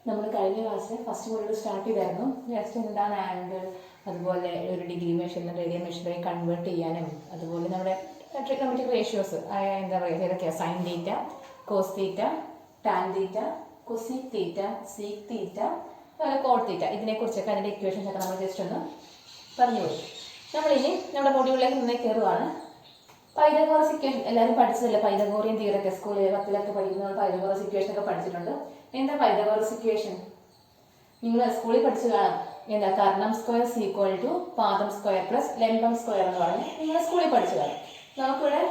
നമ്മൾ കഴിഞ്ഞ ക്ലാസ്സിൽ ഫസ്റ്റ് മൊഡ്യൂൾ സ്റ്റാർട്ട് ചെയ്തായിരുന്നു. ജസ്റ്റ് എന്താണ് ആംഗിൾ, അതുപോലെ ഒരു ഡിഗ്രി മെഷറിനെ റേഡിയൻ മെഷറായി കൺവേർട്ട് ചെയ്യാനും, അതുപോലെ നമ്മുടെ ട്രിഗണോമെട്രിക് റേഷ്യോസ് എന്താ പറയുക ഏതൊക്കെയാണ്, sine theta, cos theta, tan theta, cosec theta, sec theta, cot theta, ഇതിനെക്കുറിച്ചൊക്കെ അതിൻ്റെ ഇക്വേഷൻസ് ഒക്കെ നമ്മൾ ജസ്റ്റ് ഒന്ന് പറഞ്ഞു പോയി. നമ്മളിനി നമ്മുടെ മൊഡ്യൂളിലേക്ക് നിന്നേ കയറുവാണ്. പൈതഗോറസ് ഇക്വേഷൻ എല്ലാവരും പഠിച്ചതല്ലേ? പൈതഗോറിയൻ തിയറൊക്കെ സ്കൂളിൽ 10ലൊക്കെ പഠിക്കുന്ന പൈതഗോറസ് ഇക്വേഷൻ ഒക്കെ പഠിച്ചിട്ടുണ്ട്. എന്താ പൈതഗോറസ് ഇക്വേഷൻ? നിങ്ങൾ സ്കൂളിൽ പഠിച്ചു കാണാം. എന്താ? കർണം സ്ക്വയർ ഈക്വൽ ടു പാദം സ്ക്വയർ പ്ലസ് ലംബം സ്ക്വയർ എന്ന് പറഞ്ഞ് നിങ്ങൾ സ്കൂളിൽ പഠിച്ചു കാണാം. നമുക്കിവിടെ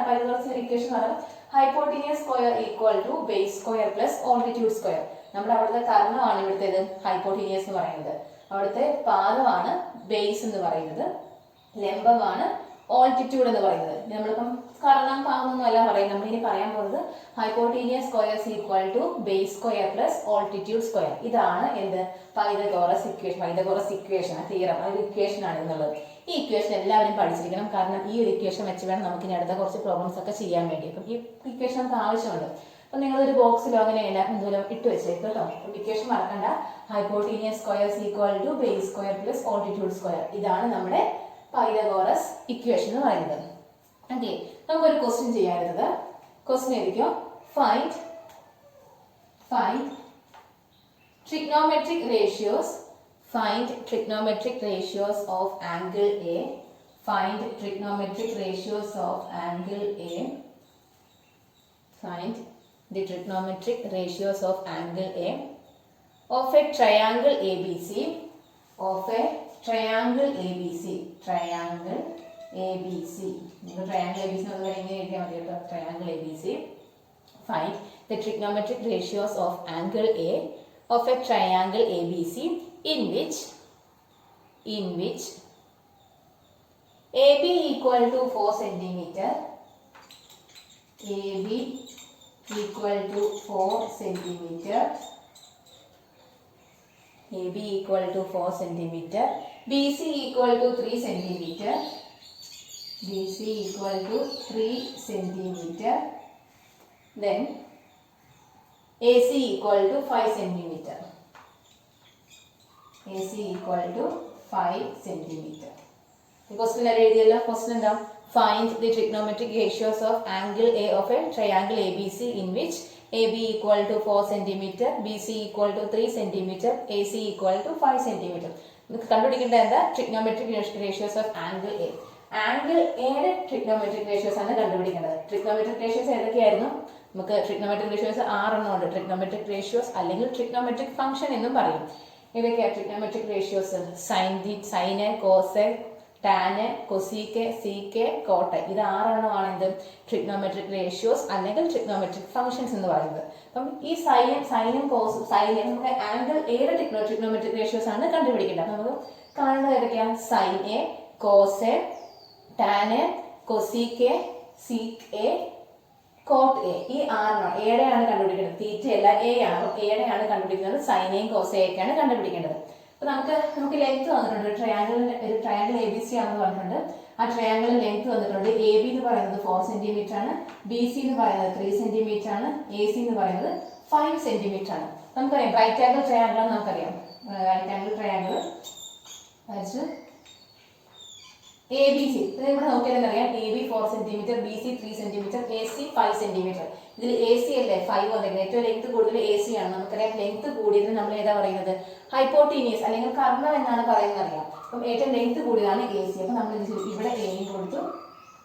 പൈതഗോറസ് ഇക്വേഷൻ പറയാം. Hypotenuse square equal to base square plus altitude square. നമ്മുടെ അവിടുത്തെ കർണമാണ് ഇവിടുത്തേത് ഹൈപ്പോട്ടീനിയസ് എന്ന് പറയുന്നത്. അവിടുത്തെ പാദമാണ് ബേസ് എന്ന് പറയുന്നത്, ലംബമാണ് ഓൾട്ടിറ്റ്യൂഡ് എന്ന് പറയുന്നത്. നമ്മളിപ്പം കർണം പാദമൊന്നും അല്ല പറയും. നമ്മളിനി പറയാൻ പോകുന്നത് hypotenuse square equal to base square plus altitude square. ഇതാണ് എന്ത്? Pythagoras equation. Pythagoras equation theorem, അതൊരു ഇക്വേഷൻ ആണ് എന്നുള്ളത്. ഈ ഇക്വേഷൻ എല്ലാവരും പഠിച്ചിരിക്കണം. കാരണം ഈ ഒരു ഇക്വേഷൻ വെച്ച് വേണം നമുക്ക് ഇനി അടുത്ത കുറച്ച് പ്രോബ്ലംസ് ഒക്കെ ചെയ്യാൻ വേണ്ടി. അപ്പം ഈ ഇക്വേഷൻ നമുക്ക് ആവശ്യമുണ്ട്. അപ്പം നിങ്ങളൊരു ബോക്സിലോ അങ്ങനെ എന്തെങ്കിലും ഇട്ട് വെച്ചേക്കും കേട്ടോ. ഇക്വേഷൻ മറക്കണ്ട. Hypotenuse square equal to base square plus altitude square. ഇതാണ് നമ്മുടെ പൈതഗോറസ് ഇക്വേഷൻ എന്ന് പറയുന്നത്. ഓക്കെ, നമുക്കൊരു ക്വസ്റ്റ്യൻ ചെയ്യാറുള്ളത്. ക്വസ്റ്റ്യൻ എഴുതിക്കോ. Find trigonometric ratios. Find trigonometric ratios of angle A. Find trigonometric ratios of angle A. Find the trigonometric ratios of angle A of a triangle ABC. Of a triangle ABC. Triangle ABC. Triangle ABC triangle ABC. Find the trigonometric ratios of angle A of a triangle ABC in which AB equal to 4 centimeter, AB equal to 4 centimeter, AB equal to 4 centimeter, BC equal to 3 centimeter, BC equal to 3 centimeter, then AC equal to 5 centimeter. AC equal to 5 centimeter. The question area question down. Find the trigonometric ratios of angle A of a triangle ABC in which AB equal to 4 centimeter, BC equal to 3 centimeter, AC equal to 5 centimeter. നമുക്ക് കണ്ടുപിടിക്കേണ്ട എന്താ? Trigonometric ratios of angle A. Angle എയുടെ trigonometric ratios ആണ് കണ്ടുപിടിക്കേണ്ടത്. Trigonometric ratios ഏതൊക്കെയായിരുന്നു? നമുക്ക് trigonometric ratios 6 എണ്ണം ഉണ്ട്. ട്രിഗ്നോമെട്രിക് റേഷ്യോസ് അല്ലെങ്കിൽ ട്രിഗ്നോമെട്രിക് ഫംഗ്ഷൻ എന്നും പറയും. ഏതൊക്കെയാണ് trigonometric ratios? Sine, cos, tan, cosec, sec, cot. ഇത് 6 എണ്ണമാണ് എന്ത്? ട്രിഗ്നോമെട്രിക് റേഷ്യോസ് അല്ലെങ്കിൽ ട്രിഗ്നോമെട്രിക് ഫംഗ്ഷൻസ് എന്ന് പറയുന്നത്. അപ്പം ഈ സൈനും കോസും നമുക്ക് ആംഗിൾ എയുടെ ട്രിഗ്നോമെട്രിക് റേഷ്യോസ് ആണ് കണ്ടുപിടിക്കേണ്ടത്. നമുക്ക് കാണേണ്ടത് ഏതൊക്കെയാണ്? Sine A, cos A, tan, cosec, sec A, cot A. ഈ 6 എയുടെയാണ് കണ്ടുപിടിക്കേണ്ടത്. തീറ്റ അല്ല, എ ആണ്. അപ്പം എയുടെയാണ് കണ്ടുപിടിക്കുന്നത്. സൈനയും കോസയൊക്കെയാണ് കണ്ടുപിടിക്കേണ്ടത്. അപ്പൊ നമുക്ക് ലെങ്ത് വന്നിട്ടുണ്ട്. ഒരു ട്രയാങ്കിൾ എ ബി സി ആണെന്ന് പറഞ്ഞിട്ടുണ്ട്. ആ ട്രയാങ്കിളിൽ ലെങ്ത് വന്നിട്ടുണ്ട്. എ ബി എന്ന് പറയുന്നത് 4 സെന്റിമീറ്റർ ആണ്, ബി സി എന്ന് പറയുന്നത് 3 സെന്റിമീറ്റർ ആണ്, എ സി എന്ന് പറയുന്നത് 5 സെന്റിമീറ്റർ ആണ്. നമുക്കറിയാം റൈറ്റ് ആംഗിൾ ട്രയാങ്കിൾ ആണ്. നമുക്കറിയാം റൈറ്റ് ആംഗിൾ ട്രയാങ്കിൾ വരച്ച് എ ബി സി ഇവിടെ നോക്കിയാൽ അറിയാം. A B 4 centimetre, B C 3 centimetre, A C 5 centimetre. ഇതിൽ എ സി അല്ലേ 5 വന്നിരിക്കുന്നത്. ഏറ്റവും ലെങ്ത് കൂടുതൽ എ സി ആണ്. നമുക്കറിയാം ലെങ്ത് കൂടിയതിന് നമ്മൾ ഏതാ പറയുന്നത്? ഹൈപ്പോട്ടീനിയസ് അല്ലെങ്കിൽ കർണം എന്നാണ് പറയുന്നത് അറിയാം. അപ്പം ഏറ്റവും ലെങ്ത് കൂടിയതാണ് എ സി. അപ്പം നമ്മൾ ഇവിടെ എയും കൊടുത്തു,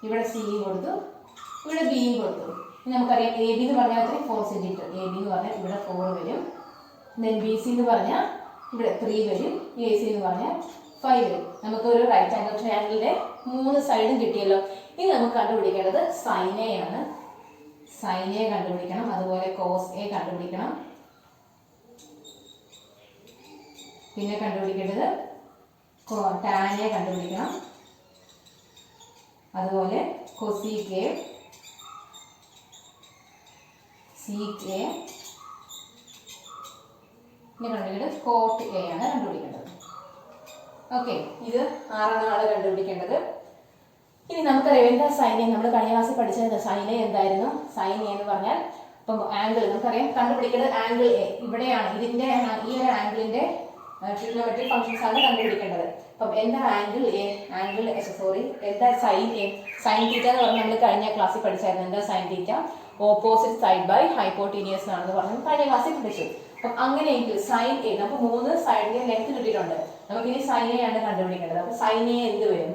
ഇവിടെ സിയും കൊടുത്തു, ഇവിടെ ബിയും കൊടുത്തു. നമുക്കറിയാം എ ബി എന്ന് പറഞ്ഞാൽ 4 സെന്റിമീറ്റർ. എ ബി എന്ന് പറഞ്ഞാൽ ഇവിടെ 4 വരും. ദെൻ ബി സി എന്ന് പറഞ്ഞാൽ ഇവിടെ 3 വരും. എ സി എന്ന് പറഞ്ഞാൽ 5 വരും. നമുക്ക് ഒരു റൈറ്റ് ആംഗിൾ ട്രയാങ്കിളിന്റെ 3 സൈഡും കിട്ടിയല്ലോ. ഇനി നമുക്ക് കണ്ടുപിടിക്കേണ്ടത് സൈൻ എ ആണ്. സൈൻ എ കണ്ടുപിടിക്കണം, അതുപോലെ കോസ് എ കണ്ടുപിടിക്കണം, പിന്നെ കണ്ടുപിടിക്കേണ്ടത് ടാൻ എ കണ്ടുപിടിക്കണം, അതുപോലെ കൊസീക്ക് എ, സീക്ക് എ, പിന്നെ കണ്ടുപിടിക്കേണ്ടത് കോട്ട് എ ആണ് കണ്ടുപിടിക്കേണ്ടത്. ഓക്കെ, ഇത് 6 എണ്ണമാണ് കണ്ടുപിടിക്കേണ്ടത്. ഇനി നമുക്കറിയാം എന്താ സൈൻ എ. നമ്മൾ കഴിഞ്ഞ ക്ലാസ്സിൽ പഠിച്ചത് സൈൻ എ എന്തായിരുന്നു? സൈൻ എ എന്ന് പറഞ്ഞാൽ അപ്പം ആംഗിൾ നമുക്കറിയാം കണ്ടുപിടിക്കേണ്ടത് ആംഗിൾ എ ഇവിടെയാണ്. ഇതിന്റെ ഈ ഒരു ആംഗിളിന്റെ ട്രിഗണോമെട്രിക് ഫംഗ്ഷൻസ് ആണ് കണ്ടുപിടിക്കേണ്ടത്. അപ്പം എന്താ ആംഗിൾ എ? ആംഗിൾ എന്താ സൈൻ എ? സൈൻ തീറ്റ എന്ന് പറഞ്ഞാൽ നമ്മൾ കഴിഞ്ഞ ക്ലാസ്സിൽ പഠിച്ചായിരുന്നു. എന്താ sine theta? Opposite side by hypotenuse ആണെന്ന് പറഞ്ഞു കഴിഞ്ഞ ക്ലാസ്സിൽ പഠിച്ചു. അപ്പം അങ്ങനെയെങ്കിൽ സൈൻ എ നമുക്ക് 3 സൈഡിന്റെ ലെങ്ത് കിട്ടിയിട്ടുണ്ട്. നമുക്ക് ഇനി സൈൻ എ ആണ് കണ്ടുപിടിക്കേണ്ടത്. അപ്പൊ സൈൻ എ എന്ത് വരും?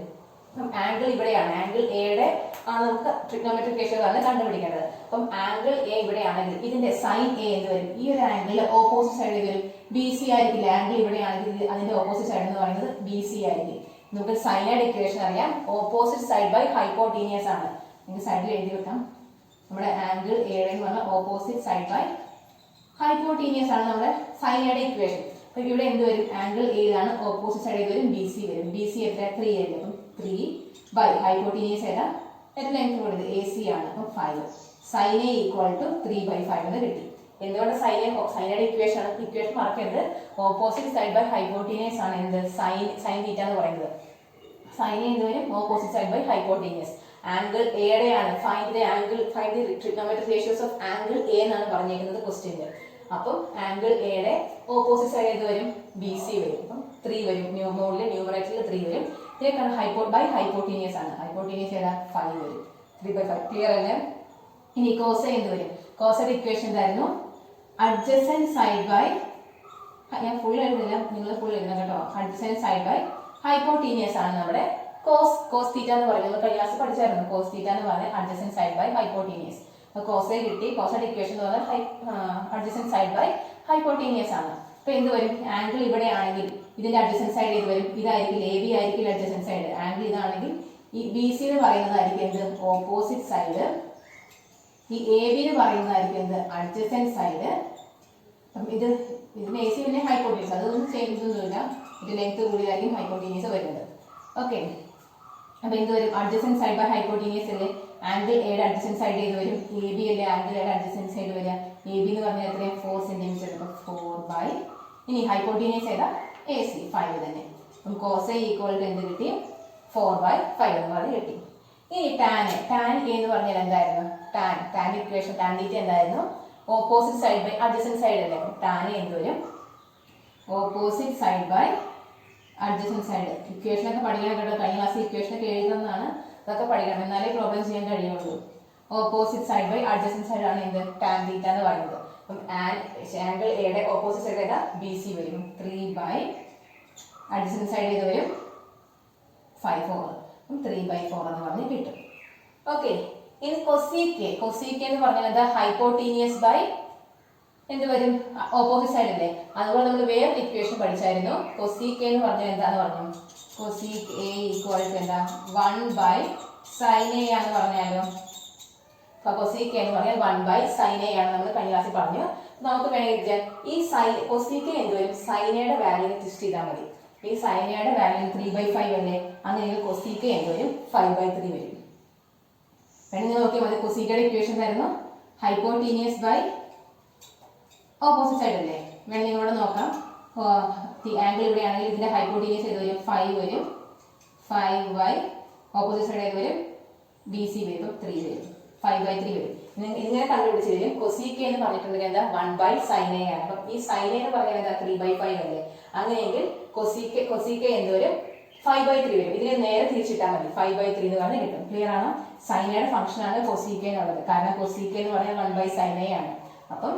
ആംഗിൾ ഇവിടെയാണ്. ആംഗിൾ എയുടെ ആണ് നമുക്ക് ട്രിഗണോമെട്രിക് റേഷ്യോസ് കണ്ടുപിടിക്കേണ്ടത്. അപ്പം ആംഗിൾ എ ഇവിടെയാണെങ്കിൽ ഇതിന്റെ സൈൻ എ എന്ത് വരും? ഈ ഒരു ആംഗിളിൽ ഓപ്പോസിറ്റ് സൈഡ് വരും ബി സി ആയിരിക്കില്ല. ആംഗിൾ ഇവിടെയാണെങ്കിൽ അതിന്റെ ഓപ്പോസിറ്റ് സൈഡ് എന്ന് പറയുന്നത് ബി സി ആയിരിക്കും. നമുക്ക് സൈനൈഡ് ഇക്വേഷൻ അറിയാം. ഓപ്പോസിറ്റ് സൈഡ് ബൈ ഹൈപ്പോട്ടീനിയസ് ആണ്. നിങ്ങൾക്ക് സൈഡിൽ എഴുതി വെക്കാം. നമ്മുടെ ആംഗിൾ എയുടെ എന്ന് പറഞ്ഞാൽ ഓപ്പോസിറ്റ് സൈഡ് ബൈ ഹൈപ്പോട്ടീനിയസ് ആണ് നമ്മുടെ സൈനൈഡ് ഇക്വേഷൻ. അപ്പൊ ഇവിടെ എന്ത് വരും? ആംഗിൾ എയിലാണ് ഓപ്പോസിറ്റ് സൈഡ് വരും ബി സി വരും. ബി സി എത്ര? 3 ആയിരിക്കും. അപ്പം 3 ബൈ ഹൈപ്പോട്ടീനിയസ് ഏതാ? എത്ര ലെങ്ത് കൊടുത്തത്? എ സി ആണ്. അപ്പം 5. സൈൻ എ ഈക്വൽ ടു 3/5 എന്ന് കിട്ടി. എന്തുകൊണ്ട് സൈനൈഡ് ഇക്വേഷൻ ആണ്? ഇക്വേഷൻ മറക്കരുത്. ഓപ്പോസിറ്റ് സൈഡ് ബൈ ഹൈപ്പോട്ടീനിയസ് ആണ് എന്ത്? സൈൻ തീറ്റ എന്ന് പറയുന്നത്. സൈൻ എ എന്ത് വരും? Opposite side by hypotenuse. Angle എയുടെ ആണ്. Find the trigonometric ratios of angle A എന്നാണ് പറഞ്ഞിരിക്കുന്നത് ക്വസ്റ്റ്യനിൽ. അപ്പം ആംഗിൾ എയുടെ ഓപ്പോസിറ്റ് സൈഡ് എന്ത് വരും? ബി സി വരും. അപ്പം 3 വരും. മുകളിൽ ന്യൂമറേറ്ററിൽ 3 വരും. ഇതിലേക്കാണ് ഹൈപ്പോട്ടീനിയസ് ആണ്. ഹൈപ്പോട്ടീനിയസ് ഏതാ? 5 വരും. 3/5. ക്ലിയർ അല്ലേ? ഇനി കോസ എന്ത് വരും? കോസയുടെ ഇക്വേഷൻ എന്തായിരുന്നു? അഡ്ജസന്റ് സൈഡ് ബൈ, ഞാൻ ഫുൾ എഴുതുന്നില്ല, നിങ്ങൾ ഫുൾ എഴുതണം കേട്ടോ. അഡ്ജസന്റ് സൈഡ് ബൈ ഹൈപ്പോട്ടീനിയസ് ആണ് നമ്മുടെ കോസ് തീറ്റ എന്ന് പറയുന്നത്. നമ്മൾ കഴിഞ്ഞ ക്ലാസ് പഠിച്ചായിരുന്നു. കോസ് തീറ്റ എന്ന് പറഞ്ഞാൽ അഡ്ജസന്റ് സൈഡ് ബൈ ഹൈപ്പോട്ടീനിയസ്. അപ്പൊ കോസെ കിട്ടി. കോസയുടെ ഇക്വേഷൻ എന്ന് പറഞ്ഞാൽ അഡ്ജസന്റ് സൈഡ് ബൈ ഹൈപ്പോട്ടീനിയസ് ആണ്. അപ്പൊ എന്ത് വരും? ആംഗിൾ ഇവിടെ ആണെങ്കിൽ ഇതിന്റെ അഡ്ജസന്റ് സൈഡ് ഏത് വരും? ഇതായിരിക്കും. എ ബി ആയിരിക്കും അഡ്ജസന്റ് സൈഡ്. ആംഗിൾ ഇതാണെങ്കിൽ ഈ ബി സി എന്ന് പറയുന്നതായിരിക്കും എന്ത്? Opposite side. ഈ എ ബി എന്ന് പറയുന്നതായിരിക്കും എന്ത്? Adjacent side. ഇതിന് എ സി പിന്നെ ഹൈപ്പോട്ടീനിയസ്, അതൊന്നും ചേഞ്ച് ഒന്നുമില്ല. ഇത് ലെങ്ത് കൂടിയതായിരിക്കും ഹൈപ്പോട്ടീനിയസ് വരുന്നത്. ഓക്കെ. അപ്പൊ എന്ത് വരും? അഡ്ജസന്റ് സൈഡ് ബൈ ഹൈപ്പോട്ടീനിയസ് അല്ലേ? ആംഗിൾ എയുടെ അഡ്ജസന്റ് സൈഡ് ഏത് വരും? എ ബി അല്ലേ ആംഗിൾ എയുടെ അഡ്ജസന്റ് സൈഡ് വരിക? എ ബി എന്ന് പറഞ്ഞാൽ എത്രയാണ്? 4 സെന്റിമീറ്റർ. 4 ബൈ, ഇനി ഹൈപ്പോട്ടീനിയസ് ഏതാ? എ സി 5 തന്നെ. അപ്പം കോസ് എ ഈക്വൽ ടു എന്ത് കിട്ടി? 4/5 എന്ന് പറഞ്ഞ് കിട്ടി. ഇനി ടാൻ എ എന്ന് പറഞ്ഞാൽ എന്തായിരുന്നു? ടാൻ ഇക്വേഷൻ ടാൻ തീറ്റ എന്തായിരുന്നു? Opposite side by adjacent side അല്ലേ? ടാൻ എന്ത് വരും? Opposite side by adjacent side. Equation ഒക്കെ പഠിക്കണം കേട്ടോ. കഴിഞ്ഞ ക്ലാസ് ഇക്വേഷൻ ഒക്കെ എഴുതുന്നതാണ്. അതൊക്കെ പഠിക്കണം, എന്നാലേ പ്രോബ്ലം ചെയ്യാൻ കഴിയുള്ളൂ. Opposite side by adjacent side ആണ് എന്ത്? ടാൻ തീറ്റ എന്ന് പറയുന്നത്. അപ്പം ആംഗിൾ എയുടെ ഓപ്പോസിറ്റ് സൈഡ് ഏതാ? ബി സി വരും. 3 ബൈ അഡ്ജസന്റ് സൈഡ് ഏത് വരും? 5/4. 3/4 എന്ന് പറഞ്ഞ് കിട്ടും. ഓക്കെ. ഇനി കൊസീക്ക എന്ന് പറഞ്ഞാൽ എന്താ? ഹൈപ്പോട്ടീനിയസ് ബൈ എന്ത് വരും? ഓപ്പോസിറ്റ് സൈഡ് അല്ലേ? അതുപോലെ നമ്മൾ വേറെ ഇക്വേഷൻ പഠിച്ചായിരുന്നു. കൊസീക്ക എന്ന് പറഞ്ഞാൽ എന്താന്ന് പറഞ്ഞു? കൊസീക് എ ഈക്വൽ ടു എന്താ? 1 ബൈ സൈൻ എ ആണെന്ന് പറഞ്ഞാലോ? അപ്പൊ കൊസീക്ക എന്ന് പറഞ്ഞാൽ 1 ബൈ സൈൻ എ ആണ് നമ്മൾ കഴിഞ്ഞ ക്ലാസ്സിൽ പറഞ്ഞു. നമുക്ക് വേണമെങ്കിൽ ഈ കൊസീക്ക എന്ത് വരും? സൈനയുടെ വാല്യൂനെ ട്വിസ്റ്റ് ചെയ്താൽ മതി. ഈ സൈനയുടെ വാല്യൂ 3/5 അല്ലേ? അങ്ങനെയെങ്കിൽ കൊസീക്ക എന്ത് വരും? 5/3 വരും. വേണമെങ്കിൽ നോക്കിയാൽ മതി. കൊസീക്കയുടെ ഇക്വേഷൻ ആയിരുന്നു ഹൈപ്പോട്ടീനിയസ് ബൈ ഓപ്പോസിറ്റ് സൈഡ് അല്ലേ? വേണമെങ്കിൽ നിങ്ങളോട് നോക്കാം. ആംഗിൾ ഇവിടെ ആണെങ്കിൽ ഇതിന്റെ ഹൈപ്പോട്ടീനിയസ് ഏത് വരും? 5 വരും. 5 ബൈ ഓപ്പോസിറ്റ് സൈഡ് ഏത് വരും? ബി സി വരും. 3 വരും. 5/3 വരും. ഇങ്ങനെ കണ്ടുപിടിച്ച് വരും. കൊസീക്ക എന്ന് പറഞ്ഞിട്ടുണ്ടെങ്കിൽ എന്താ? 1 ബൈ സൈൻ എ ആണ്. അപ്പം ഈ സൈൻ എ എന്ന് പറഞ്ഞാൽ എന്താ? 3/5 അല്ലേ? അങ്ങനെയെങ്കിൽ കൊസീക്ക എന്ത് വരും? 5/3 വരും. ഇതിനെ നേരെ തിരിച്ചിട്ടാൽ മതി. 5/3 എന്ന് പറഞ്ഞ് കിട്ടും. ക്ലിയർ ആണോ? സൈനയുടെ ഫംഗ്ഷൻ ആണ് കൊസീക്ക എന്നുള്ളത്. കാരണം കൊസീക്ക എന്ന് പറഞ്ഞാൽ 1 ബൈ സൈൻ എ ആണ്. അപ്പം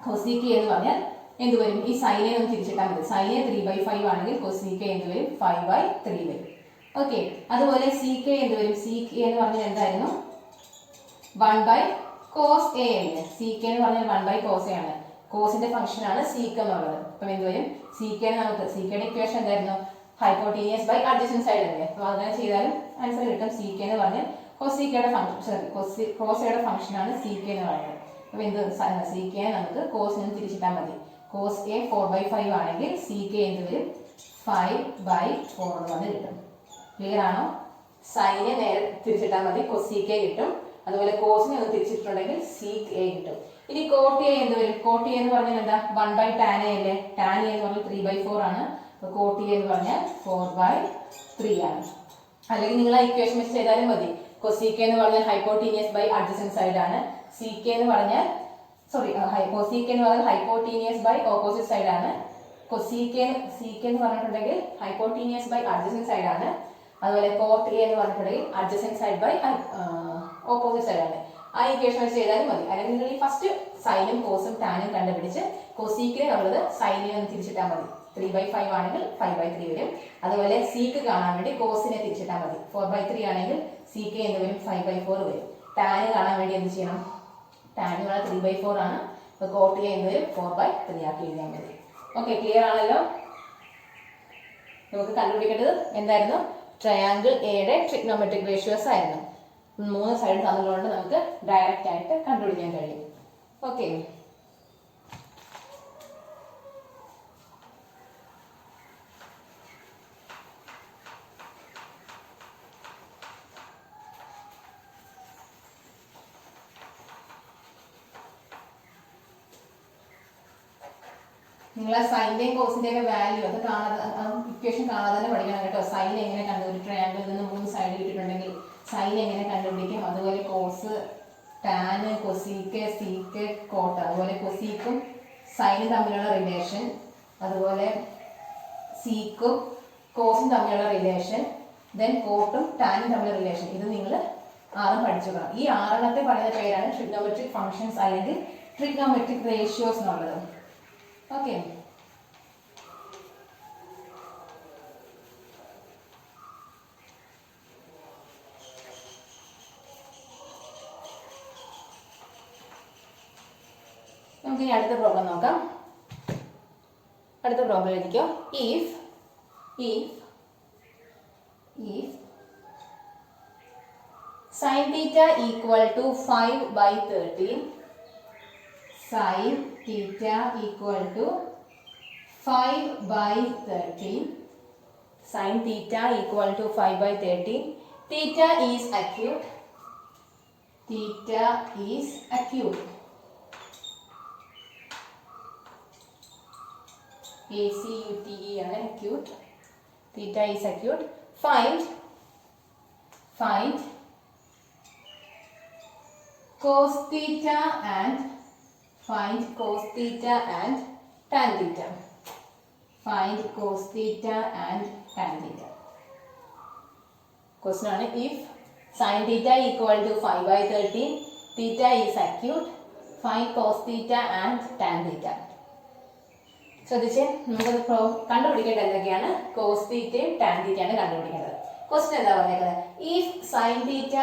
കൊസീക്ക എന്ന് പറഞ്ഞാൽ എന്ത് വരും? ഈ സൈനെ ഒന്ന് തിരിച്ചിട്ടാൽ മതി. സൈനെ 3/5 ആണെങ്കിൽ കൊസീക്ക എന്ത് വരും? 5/3 വരും. ഓക്കെ. അതുപോലെ സീക്ക എന്ത് വരും? സീക്ക എന്ന് പറഞ്ഞാൽ എന്തായിരുന്നു? 1 ബൈ കോസ് എ ആണ്. സീക്ക എന്ന് പറഞ്ഞാൽ 1 ബൈ കോസ് എ ആണ്. കോസിന്റെ ഫംഗ്ഷൻ ആണ് സീക്ക എന്നുള്ളത്. അപ്പം എന്ത് വരും? സീക്കയുടെ നമുക്ക് സീക്കയുടെ ഇക്വേഷൻ എന്തായിരുന്നു? ഹൈപ്പോട്ടീനിയസ് ബൈ അഡ്ജസന്റ് സൈഡ് അല്ലേ? അപ്പോൾ അങ്ങനെ ചെയ്താലും ആൻസർ കിട്ടും. സീക്ക എന്ന് പറഞ്ഞാൽ കൊസീക്കയുടെ ഫംഗ്ഷൻ, കോസയുടെ ഫംഗ്ഷൻ ആണ് സീക്ക എന്ന് പറയുന്നത്. അപ്പോൾ എന്ത്? സീക്കയെ നമുക്ക് കോസിന് തിരിച്ചിട്ടാൽ മതി. കോസ് എ 4/5 ആണെങ്കിൽ സീക്ക എന്ത് വരും? 5/4 എന്ന് പറഞ്ഞ് കിട്ടും. ക്ലിയർ ആണോ? സൈനെ നേരെ തിരിച്ചിട്ടാൽ മതി. കൊസീക്ക കിട്ടും. അതുപോലെ കോസിനെ ഒന്ന് തിരിച്ചിട്ടുണ്ടെങ്കിൽ സീക്ക് എ കിട്ടും. ഇനി കോട്ട് എ എന്ത് വരും? കോട്ട് എ എന്ന് പറഞ്ഞാൽ എന്താ? 1 ബൈ ടാൻ എ അല്ലേ? ടാൻ എ എന്ന് പറഞ്ഞാൽ 3/4 ആണ്. അപ്പോൾ കോട്ട് എ എന്ന് പറഞ്ഞാൽ 4/3 ആണ്. അല്ലെങ്കിൽ നിങ്ങൾ ആ ഇക്വേഷൻ വെച്ച് ചെയ്താലും മതി. കൊസീക്ക എന്ന് പറഞ്ഞാൽ ഹൈപ്പോട്ടീനിയസ് ബൈ അഡ്ജസന്റ് സൈഡ് ആണ്. സീക്ക എന്ന് പറഞ്ഞാൽ സോറി കൊസീക്ക് എന്ന് പറയുന്നത് ഹൈപ്പോട്ടീനിയസ് ബൈ ഓപ്പോസിറ്റ് സൈഡ് ആണ്. സീക്ക് എന്ന് പറഞ്ഞിട്ടുണ്ടെങ്കിൽ ഹൈപ്പോട്ടീനിയസ് ബൈ അഡ്ജസന്റ് സൈഡ് ആണ്. അതുപോലെ കോട്ട് എ എന്ന് പറഞ്ഞിട്ടുണ്ടെങ്കിൽ adjacent side by opposite side ആണ്. ആ ഇക്വേഷൻ വെച്ച് ചെയ്താലും മതി. അല്ലെങ്കിൽ നിങ്ങൾ ഈ ഫസ്റ്റ് സൈനും കോസും ടാനും കണ്ടുപിടിച്ച് കൊസീക്കിന് ഉള്ളത് സൈനിനെ ഒന്ന് തിരിച്ചിട്ടാൽ മതി. 3/5 ആണെങ്കിൽ 5/3 വരും. അതുപോലെ സീക്ക് കാണാൻ വേണ്ടി കോസിനെ തിരിച്ചിട്ടാൽ മതി. 4/3 ആണെങ്കിൽ സീക്ക് എന്ത് വരും? 5/4 വരും. ടാന് കാണാൻ വേണ്ടി എന്ത് ചെയ്യണം? ടാന് 3/4 ആണ്. അപ്പോൾ കോട്ട് എ എന്ത് വരും? 4/3 ആക്കി എഴുതാൻ മതി. ഓക്കെ, ക്ലിയർ ആണല്ലോ? നമുക്ക് കണ്ടുപിടിക്കേണ്ടത് എന്തായിരുന്നു? ട്രയാങ്കിൾ എയുടെ ട്രിഗ്നോമെട്രിക് റേഷ്യോസ് ആയിരുന്നു. 3 സൈഡ് തന്നുകൊണ്ട് നമുക്ക് ഡയറക്റ്റ് ആയിട്ട് കണ്ടുപിടിക്കാൻ കഴിയും. ഓക്കെ, നിങ്ങൾ സൈൻ്റെയും കോസിന്റെയും ഒക്കെ വാല്യൂ അത് കാണാതെ ഇക്വേഷൻ കാണാതെ തന്നെ പഠിക്കണം കേട്ടോ. സൈൻ എങ്ങനെ കണ്ടുപിടിക്കും? ട്രയാങ്കിളിൽ നിന്ന് 3 സൈഡ് കിട്ടിയിട്ടുണ്ടെങ്കിൽ സൈൻ എങ്ങനെ കണ്ടുപിടിക്കും? അതുപോലെ cos, tan, cosec, sec, cot, അതുപോലെ കൊസീക്കും സൈനും തമ്മിലുള്ള റിലേഷൻ, അതുപോലെ സീക്കും കോസും തമ്മിലുള്ള റിലേഷൻ, ദെൻ കോട്ടും ടാനും തമ്മിലുള്ള റിലേഷൻ. ഇത് നിങ്ങൾ 6 പഠിച്ചോളാം. ഈ 6 പറയുന്ന പേരാണ് ട്രിഗ്നോമെട്രിക് ഫംഗ്ഷൻസ് അല്ലെങ്കിൽ ട്രിഗ്നോമെട്രിക് റേഷ്യോസ് എന്നുള്ളത്. ഓക്കെ, നമുക്ക് ഇനി അടുത്ത പ്രോബ്ലം നോക്കാം. അടുത്ത പ്രോബ്ലം എഴുതിക്കോ. If sin theta equal to 5/13, sin theta equal to 5/13, sin theta equal to 5/13, theta is acute, ACUTE ആണ് acute, theta is acute. Find cos theta and tan theta. Find cos theta and tan theta. Question ആണ് if sin theta equal to 5/13, theta is acute, find cos theta and tan theta. ശ്രദ്ധിച്ച് നമുക്കത് കണ്ടുപിടിക്കേണ്ടത് എന്തൊക്കെയാണ്? Cos തീറ്റയും tan തീറ്റയാണ് കണ്ടുപിടിക്കേണ്ടത്. Question എന്താ പറഞ്ഞേക്കുന്നത്? If sine theta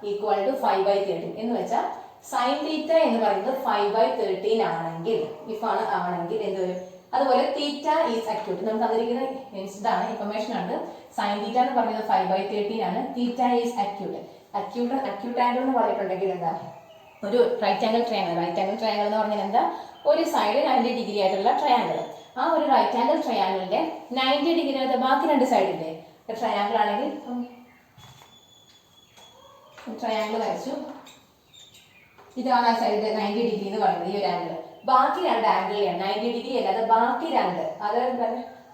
equal to 5/13 എന്ന് വെച്ചാൽ സൈൻ തീറ്റ എന്ന് പറയുന്നത് 5/13 ആണെങ്കിൽ, ആണെങ്കിൽ എന്ത് വരും? അതുപോലെ തീറ്റ ഈസ് അക്യൂട്ട്. നമുക്ക് തന്നിരിക്കുന്ന ഇതാണ് ഇൻഫർമേഷൻ ആണ്. സൈൻ തീറ്റ എന്ന് പറയുന്നത് 5/13 ആണ്. Theta is acute. Acute angle എന്ന് പറഞ്ഞിട്ടുണ്ടെങ്കിൽ എന്താ? ഒരു right angle triangle. Right angle triangle എന്ന് പറഞ്ഞാൽ എന്താ? ഒരു സൈഡ് 90 ഡിഗ്രി ആയിട്ടുള്ള ട്രയാങ്കിൾ. ആ ഒരു റൈറ്റ് ആംഗിൾ ട്രയാങ്കിളിന്റെ 90 ഡിഗ്രി ആയിട്ട് ബാക്കി 2 സൈഡില്ലേ? ട്രയാങ്കിൾ ആണെങ്കിൽ ട്രയാങ്കിൾ വരച്ചു. ഇതാണ് ആ സൈഡ് 90 ഡിഗ്രി എന്ന് പറയുന്നത്, ഈ ഒരു ആംഗിൾ. ബാക്കി 2 ആംഗിളിലാണ് 90 ഡിഗ്രി അല്ലാതെ ബാക്കി 2